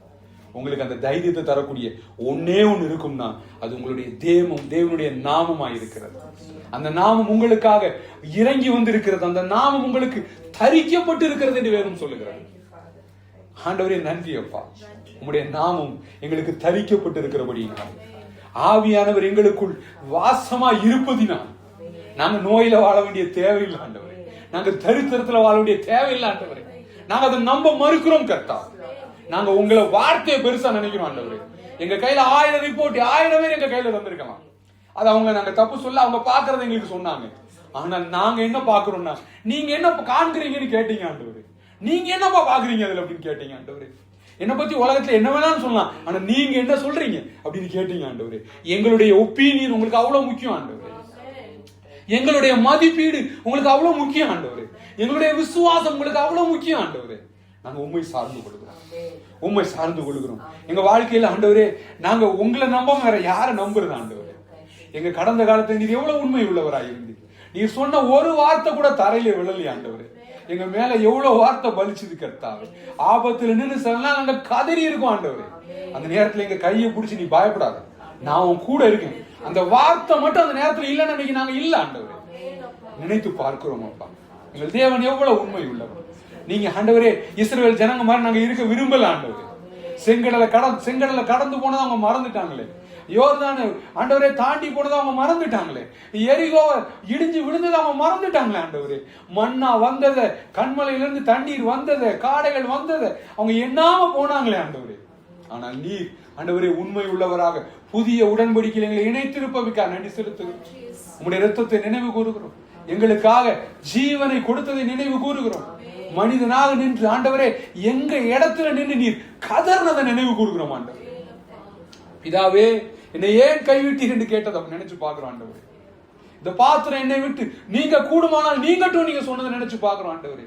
உங்களுக்கு அந்த தைரியத்தை தரக்கூடிய ஒன்னே ஒண்ணு இருக்கும்னா அது உங்களுடைய தேவனுடைய நாமமா இருக்கிறது. அந்த நாமம் உங்களுக்காக இறங்கி வந்து இருக்கிறது, அந்த நாமம் உங்களுக்கு தரிக்கப்பட்டு இருக்கிறது என்று வேதம் சொல்லுகிறது. ஆண்டவரே நன்றி அப்பா, உங்களுடைய நாமம் எங்களுக்கு தரிக்கப்பட்டு இருக்கிறபடியினால், ஆவியானவர் எங்களுக்குள் வாசமா இருப்பதினால் நாங்க நோயில வாழ வேண்டிய தேவையில்லை ஆண்டவரே, நாங்க தரித்திரத்துல வாழ வேண்டிய தேவையில்லை ஆண்டவரே. நாங்க அதை நம்ப மறுக்கிறோம் கர்த்தா. நாங்க உங்களை வார்த்தையை பெருசா நினைக்கிறோம் ஆண்டவரே. எங்க கையில 1000 ரிப்போர்ட் 1000 பேர் எங்க கையில தந்திருக்கலாம். அது அவங்க நாங்க தப்பு சொல்ல அவங்க பாக்குறத எங்களுக்கு சொன்னாங்க. ஆனா நாங்க என்ன பாக்குறோம்னா, நீங்க என்ன காண்கிறீங்கன்னு கேட்டீங்க ஆண்டவரே, நீங்க என்னப்பா பாக்குறீங்க அதுல அப்படின்னு கேட்டீங்க ஆண்டவரே. என்ன பத்தி உலகத்துல என்ன வேணாலும் சொல்லலாம், ஆனா நீங்க என்ன சொல்றீங்க அப்படின்னு கேட்டீங்க ஆண்டவரே. எங்களுடைய ஒப்பீனியன் உங்களுக்கு அவ்வளவு முக்கியம் ஆண்டவரே, எங்களுடைய மதிப்பீடு உங்களுக்கு அவ்வளவு முக்கியம் ஆண்டவரே, எங்களுடைய விசுவாசம் உங்களுக்கு அவ்வளவு முக்கியம் ஆண்டவரே. நாங்க உண்மை சார்ந்து கொள்கிறோம், உண்மை சார்ந்து கொள்கிறோம். எங்க வாழ்க்கையில ஆண்டவரே நாங்க உங்களை நம்பாம வேற யாரை நம்புறது ஆண்டவரே? எங்க கடந்த காலத்துல நீர் எவ்வளவு உண்மை உள்ளவராக இருந்து நீர் சொன்ன ஒரு வார்த்தை கூட தரையில விழலையே ஆண்டவரே. எங்க மேல எவ்வளவு வார்த்தை பலிச்சது கர்த்தாவே. ஆபத்துல நின்று சில நாள் நாங்க கதறி இருக்கோம் ஆண்டவரே. அந்த நேரத்துல எங்க கையை பிடிச்சி நீ பயப்படாத, நான் உன் கூட இருக்கேன், அந்த வார்த்தை மட்டும் அந்த நேரத்துல இல்லைன்னு நாங்க இல்ல ஆண்டவரே. நினைத்து பார்க்கிறோம் அப்பா, எங்கள் தேவன் எவ்வளவு உண்மை உள்ளவர். நீங்க ஆண்டவரே இஸ்ரவேல் ஜனங்க மாதிரி நாங்க இருக்க விரும்பல ஆண்டவரே. செங்கடலை கடந்து போனதை அவங்க மறந்துட்டாங்களே. யோர்தானை ஆண்டவரே தாண்டி போனதை அவங்க மறந்துட்டாங்களே, எரிகோவை இடிஞ்சு விழுந்ததை அவங்க மறந்துட்டாங்களே ஆண்டவரே. மண்ணா வந்ததை, கண்மலையிலிருந்து தண்ணீர் வந்ததை, காடைகள் வந்ததை அவங்க எண்ணாம போனாங்களே ஆண்டவரே. ஆனால் நீர் ஆண்டவரே உண்மை உள்ளவராக புதிய உடன்படிக்கையில் எங்களை இணைத்திருப்பதற்காக நன்றி செலுத்துகிறோம். உங்களுடைய இரத்தத்தை நினைவு கூறுகிறோம், எங்களுக்காக ஜீவனை கொடுத்ததை நினைவு கூறுகிறோம். மனிதனாக நின்று ஆண்டவரே எங்க இடத்துல நின்று நீர் கதர்னதை நினைவு கூறுகிறோம் ஆண்டவரே. பிதாவே என்னை ஏன் கைவிட்டீர் என்று கேட்டதை நினைச்சு பாக்குறோம் ஆண்டவரே. இந்த பாத்திரம் என்னை விட்டு நீங்க கூடுமானால் நீங்கட்டும் நீங்க சொன்னதை நினைச்சு பாக்குறோம் ஆண்டவரே.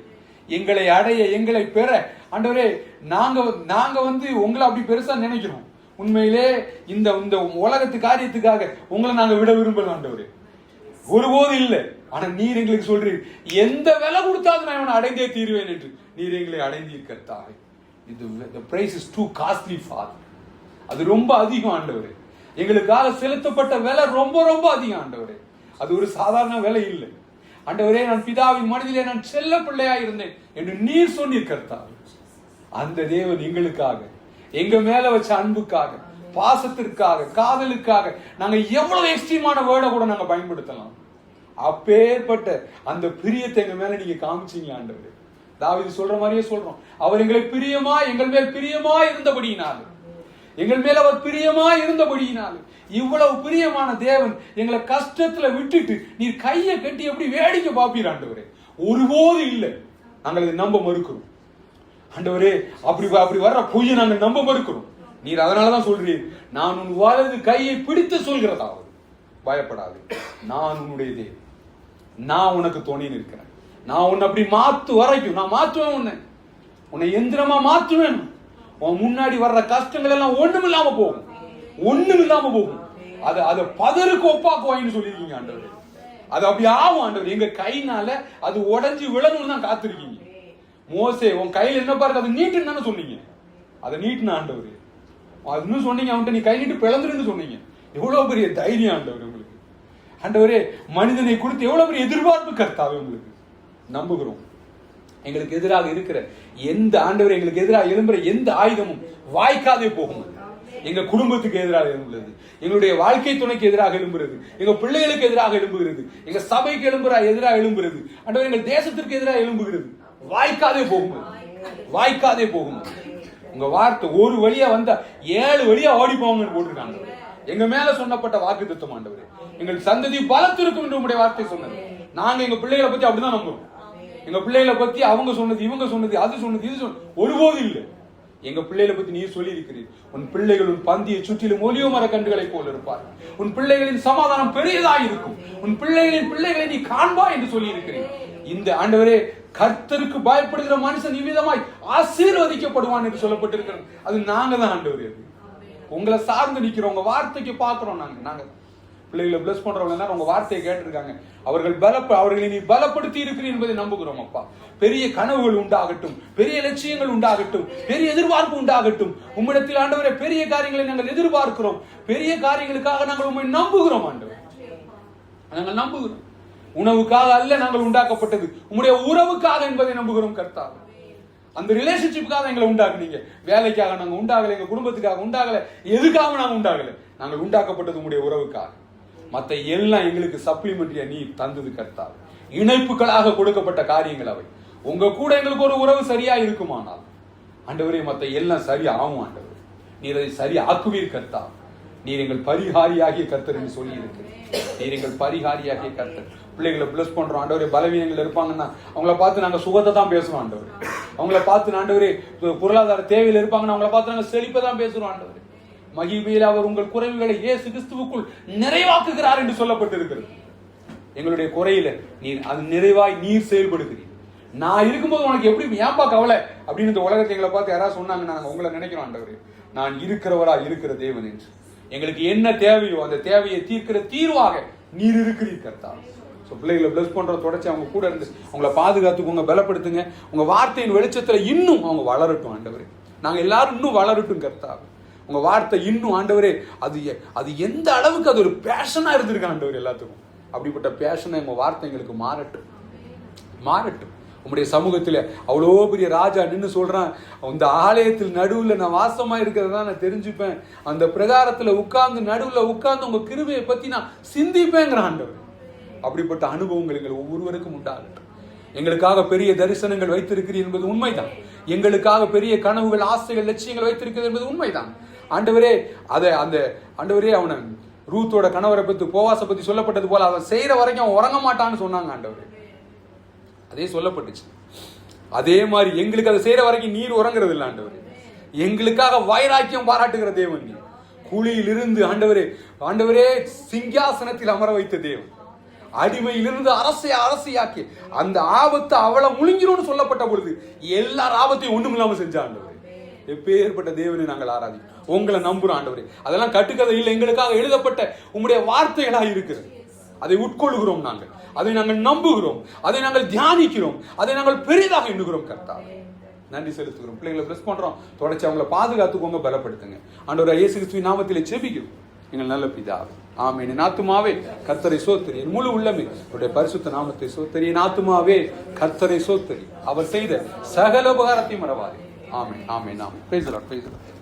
எங்களை அடைய, எங்களை பெற ஆண்டவரே நாங்க உங்களை அப்படி பெருசா நினைக்கிறோம். உண்மையிலே இந்த இந்த உலகத்து காரியத்துக்காக உங்களை நாங்க விட விரும்பல ஆண்டவரே, ஒருபோது இல்லை. ஆனா நீர் எங்களுக்கு சொல்றீர், எந்த விலை கொடுத்தாலும் நான் இவனை அடைந்தே தீருவேன் என்று நீர் எங்களை அடைந்தீர்க்கத்தாவே. The price is too costly Father. அது ரொம்ப அதிகம் ஆண்டவரே. எங்களுக்காக செலுத்தப்பட்ட விலை ரொம்ப ரொம்ப அதிகம் ஆண்டவரே. அது ஒரு சாதாரண விலை இல்லை ஆண்டவரே. நான் பிதாவின் மனதிலே நான் செல்ல பிள்ளையா இருந்தேன் என்று நீர் சொன்னீர் கர்த்தாவே. அந்த தேவன் எங்களுக்காக, எங்க மேல வச்ச அன்புக்காக, பாசத்திற்காக, காதலுக்காக நாங்க எவ்வளவு எக்ஸ்ட்ரீமான வேர்டை கூட நாங்க பயன்படுத்தலாம். அப்பேற்பட்ட அந்த பிரியத்தை எங்க மேல நீங்க காமிச்சீங்க ஆண்டவரே. தாவீது சொல்ற மாதிரியே சொல்றோம், அவர் எங்கள் மேல் பிரியமா இருந்தபடியினாலும், எங்கள் மேல் அவர் பிரியமா இருந்தபடியினாலும், இவ்வளவு பிரியமான தேவன் எங்களை கஷ்டத்துல விட்டுட்டு நீர் கையை கட்டி எப்படி வேடிக்கை பாப்பீர் ஆண்டவரே. ஒருபோது இல்லை. நாங்கள் இதை நம்ப மறுக்கிறோம் ஆண்டவரே. அப்படி வர்ற பொய்யை நாங்கள் நம்ப மறுக்கிறோம். நீர் அதனாலதான் சொல்றீர், நான் உன் வலது கையை பிடித்து சொல்கிறதாவது பயப்படாது, நான் உன்னுடைய தேவன், நான் உனக்கு துணை நிற்கிறேன். நான் உன்னை அப்படி மாத்து வரைக்கும் நான் மாற்றுவேன், உன்னை எந்திரமா மாற்றுவேன். உன் முன்னாடி வர்ற கஷ்டங்கள் எல்லாம் ஒண்ணுமில்லாம போகும். அதை பதருக்கு ஒப்பாக்குவாயின்னு சொல்லியிருக்கீங்க ஆண்டவரே. அது அப்படி ஆகும் ஆண்டவர். எங்க கைனால அது உடஞ்சி விழணும்னு தான் காத்திருக்கீங்க. மோசே உன் கையில என்ன பாருங்க, அதை நீட்டுன்னு தானே சொன்னீங்க. அதை நீட்டுன ஆண்டவர் அதுன்னு சொன்னீங்க. அவன்கிட்ட நீ கை நீட்டு பிளந்துருன்னு சொன்னீங்க. எவ்வளவு பெரிய தைரியம் ஆண்டவர் உங்களுக்கு. ஆண்டவரே மனிதனை குறித்து எவ்வளவு பெரிய எதிர்பார்ப்பு கர்த்தாவே உங்களுக்கு. நம்புகிறோம் எங்களுக்கு எதிராக இருக்கிற எந்த ஆண்டவரே, எங்களுக்கு எதிராக எழும்புற எந்த ஆயுதமும் வாய்க்காதே போகும். எங்க குடும்பத்துக்கு எதிராக எழும்புகிறது, எங்களுடைய வாழ்க்கை துணைக்கு எதிராக எழும்புகிறது, எங்க பிள்ளைகளுக்கு எதிராக எழும்புகிறது, எங்க சபைக்கு எதிராக எழும்புகிறது, ஆண்டவரே எங்கள் தேசத்திற்கு எதிராக எழும்புகிறது. வாய்க்காதே போகும். உங்க வார்த்தை ஒரு வழியா வந்தா 7 வழியா ஓடி போவாங்கன்னு போட்டிருக்காங்க. எங்க மேல சொன்னப்பட்ட வாக்குத்தத்தம் ஆண்டவரே, எங்கள் சந்ததி பலத்திருக்கும் என்று உங்களுடைய வார்த்தை சொன்னது. நாங்க எங்க பிள்ளைகளை பத்தி அப்படிதான் நம்புறோம். எங்க பிள்ளைகளை பத்தி அவங்க சொன்னது, இவங்க சொன்னது, அது சொன்னது, இது சொன்னது ஒருபோது இல்லை. எங்க பிள்ளைகளை பத்தி நீர் சொல்லி இருக்கிறீர், உன் பிள்ளைகள் உன் பந்தியை சுற்றிலும் ஒலிவ மர கன்றுகளை போல இருப்பார், உன் பிள்ளைகளின் சமாதானம் பெரியதாக இருக்கும், உன் பிள்ளைகளை நீ காண்பா என்று சொல்லி இருக்கிறீர். இந்த ஆண்டவரே கர்த்தருக்கு பயப்படுகிற மனுஷன் இவ்விதமாய் ஆசீர்வதிக்கப்படுவான் என்று சொல்லப்பட்டிருக்கிறது. அது நாங்க தான் ஆண்டவரே. உங்களை சார்ந்து நிக்கிறோம், உங்க வார்த்தைக்கு பாக்குறோம். நாங்க பிள்ளைகளை பிளஸ் பண்றவங்க உங்க வார்த்தையை கேட்டிருக்காங்க. அவர்களை நீ பலப்படுத்தி இருக்கிறீர் என்பதை நம்புகிறோம் அப்பா. பெரிய கனவுகள் உண்டாகட்டும், பெரிய லட்சியங்கள் உண்டாகட்டும், பெரிய எதிர்பார்ப்பு உண்டாகட்டும். உம்மிடத்தில் ஆண்டவரே பெரிய காரியங்களை நாங்கள் எதிர்பார்க்கிறோம். பெரிய காரியங்களுக்காக நாங்கள் உண்மை நம்புகிறோம் ஆண்டவர். நாங்கள் நம்புகிறோம். உணவுக்காக அல்ல நாங்கள் உண்டாக்கப்பட்டது, உம்முடைய உறவுக்காக என்பதை நம்புகிறோம் கர்த்தாவே. அந்த ரிலேஷன்ஷிப்புக்காக எங்களை உண்டாக்குனீங்க. வேலைக்காக நாங்க உண்டாகல, எங்க குடும்பத்துக்காக உண்டாகல, எதுக்காக நாங்க உண்டாகல. நாங்கள் உண்டாக்கப்பட்டது உங்களுடைய உறவுக்காக. மற்ற எல்லாம் எங்களுக்கு சப்ளிமெண்டரியா நீ தந்தது கர்த்தாவே. இணைப்புகளாக கொடுக்கப்பட்ட காரியங்கள் அவை. உங்க கூட எங்களுக்கு ஒரு உறவு சரியா இருக்குமானால் ஆண்டவரே மற்ற எல்லாம் சரியா ஆகும் ஆண்டவர். நீர் அதை சரி ஆக்குவீர் கர்த்தா. நீர் எங்கள் பரிகாரியாகிய கர்த்தர் என்று சொல்லி இருக்கு. நீர் எங்கள் பரிகாரியாகிய கர்த்தர். பிள்ளைகளை பிளஸ் பண்றோம் ஆண்டவரே. பலவீனங்கள் இருப்பாங்கன்னா அவங்கள பார்த்து நாங்க சுகத்தை தான் பேசுறோம் ஆண்டவரே. அவங்கள பார்த்து ஆண்டவரே பொருளாதார தேவையில் இருப்பாங்கன்னா அவங்கள பார்த்து நாங்க செழிப்பை தான் பேசுறோம் ஆண்டவரே. மகிமையில் அவர் உங்கள் குறைவுகளை இயேசு கிறிஸ்துவுக்குள் நிறைவாக்குகிறார் என்று சொல்லப்பட்டிருக்கிறது. எங்களுடைய குறையில நீர் அது நிறைவாய் நீர் செயல்படுகிறீர். நான் இருக்கும்போது உனக்கு எப்படி ஏன்பா கவலை அப்படின்னு இந்த உலகத்தை எங்களை பார்த்து யாராவது சொன்னாங்க, நாங்க உங்களை நினைக்கிறோம் ஆண்டவரே. நான் இருக்கிறவரா இருக்கிற தேவன் என்று எங்களுக்கு என்ன தேவையோ அந்த தேவையை தீர்க்கிற தீர்வாக நீர் இருக்கிறீர் கர்த்தா. பிள்ளைகளை பிளஸ் பண்ற தொடர்ச்சி அவங்க கூட இருந்து அவங்களை பாதுகாத்துக்கோங்க, பலப்படுத்துங்க. உங்க வார்த்தையின் வெளிச்சத்துல இன்னும் அவங்க வளரட்டும் ஆண்டவரே. நாங்க எல்லாரும் இன்னும் வளரட்டும் கர்த்தா. உங்க வார்த்தை இன்னும் ஆண்டவரே அது எந்த அளவுக்கு அது ஒரு பேஷனா இருந்திருக்கு ஆண்டவர் எல்லாத்துக்கும். அப்படிப்பட்ட பேஷனை உங்க வார்த்தை எங்களுக்கு மாறட்டும். உம்முடைய சமூகத்தில் அவ்வளோ பெரிய ராஜா நின்று சொல்றான், அந்த ஆலயத்தில் நடுவில் நான் வாசமா இருக்கிறதா நான் தெரிஞ்சுப்பேன், அந்த பிரகாரத்தில் உட்கார்ந்து நடுவில் உட்கார்ந்து உங்க கிருபையை பத்தி நான் சிந்திப்பேங்கிற ஆண்டவர். அப்படிப்பட்ட அனுபவங்கள் எங்கள் ஒவ்வொருவருக்கும் உண்டாகட்டும். எங்களுக்காக பெரிய தரிசனங்கள் வைத்திருக்கிறீர் என்பது உண்மைதான். எங்களுக்காக பெரிய கனவுகள், ஆசைகள், லட்சியங்கள் வைத்திருக்கிறது என்பது உண்மைதான். ஆண்டவரே, ஆண்டவரே அவனை ரூத்தோட கணவரை பத்தி, போவாசை பத்தி சொல்லப்பட்டது போல அவன் செய்யற வரைக்கும் அவன் உறங்க மாட்டான்னு சொன்னாங்க ஆண்டவரே. அதே சொல்லப்பட்டுச்சு. அதே மாதிரி எங்களுக்கு அதை செய்யற வரைக்கும் நீர் உறங்குறது இல்லை ஆண்டவரே. எங்களுக்காக வைராக்கியம் பாராட்டுகிற தேவன் நீ. குழியிலிருந்து ஆண்டவரே சிங்காசனத்தில் அமர வைத்த தேவன். அடிமையிலிருந்து அரசியாக்கி அந்த ஆபத்தை அவளை முழுங்கிரும் சொல்லப்பட்ட பொழுது எல்லார் ஆபத்தையும் ஒண்ணும் இல்லாம செஞ்ச ஆண்டவரே. எப்பேற்பட்ட தேவனை நாங்கள் ஆராதிக்கிறோம். உங்களை நம்புறோம் ஆண்டவரே. அதெல்லாம் கட்டுக்கதை இல்லை, எங்களுக்காக எழுதப்பட்ட உம்முடைய வார்த்தைகளாக இருக்கிறது. அதை உட்கொள்கிறோம், நாங்கள் அதை நாங்கள் நம்புகிறோம், அதை நாங்கள் தியானிக்கிறோம், அதை நாங்கள் பெரிதாக எண்ணுகிறோம். கர்த்தாவே நன்றி செலுத்துகிறோம். பிள்ளைங்களை பிளஸ் பண்றோம். தொடர்ச்சி அவங்களை பாதுகாத்துக்கோங்க, பலப்படுத்துங்க. ஆண்டவரே இயேசு கிறிஸ்துவின் நாமத்திலே ஜெபிக்கிறோம் எங்கள் நல்ல பிதாவே. ஆமென். என் ஆத்துமாவே கர்த்தரை சோத்தரி, என் முழு உள்ளமே அவருடைய பரிசுத்த நாமத்தை சோத்தரி. என் ஆத்துமாவே கர்த்தரை சோத்தரி, அவர் செய்த சகல உபகாரத்தையும் மறவாதே. Amen, amen, amen. Praise the lord, praise the Lord.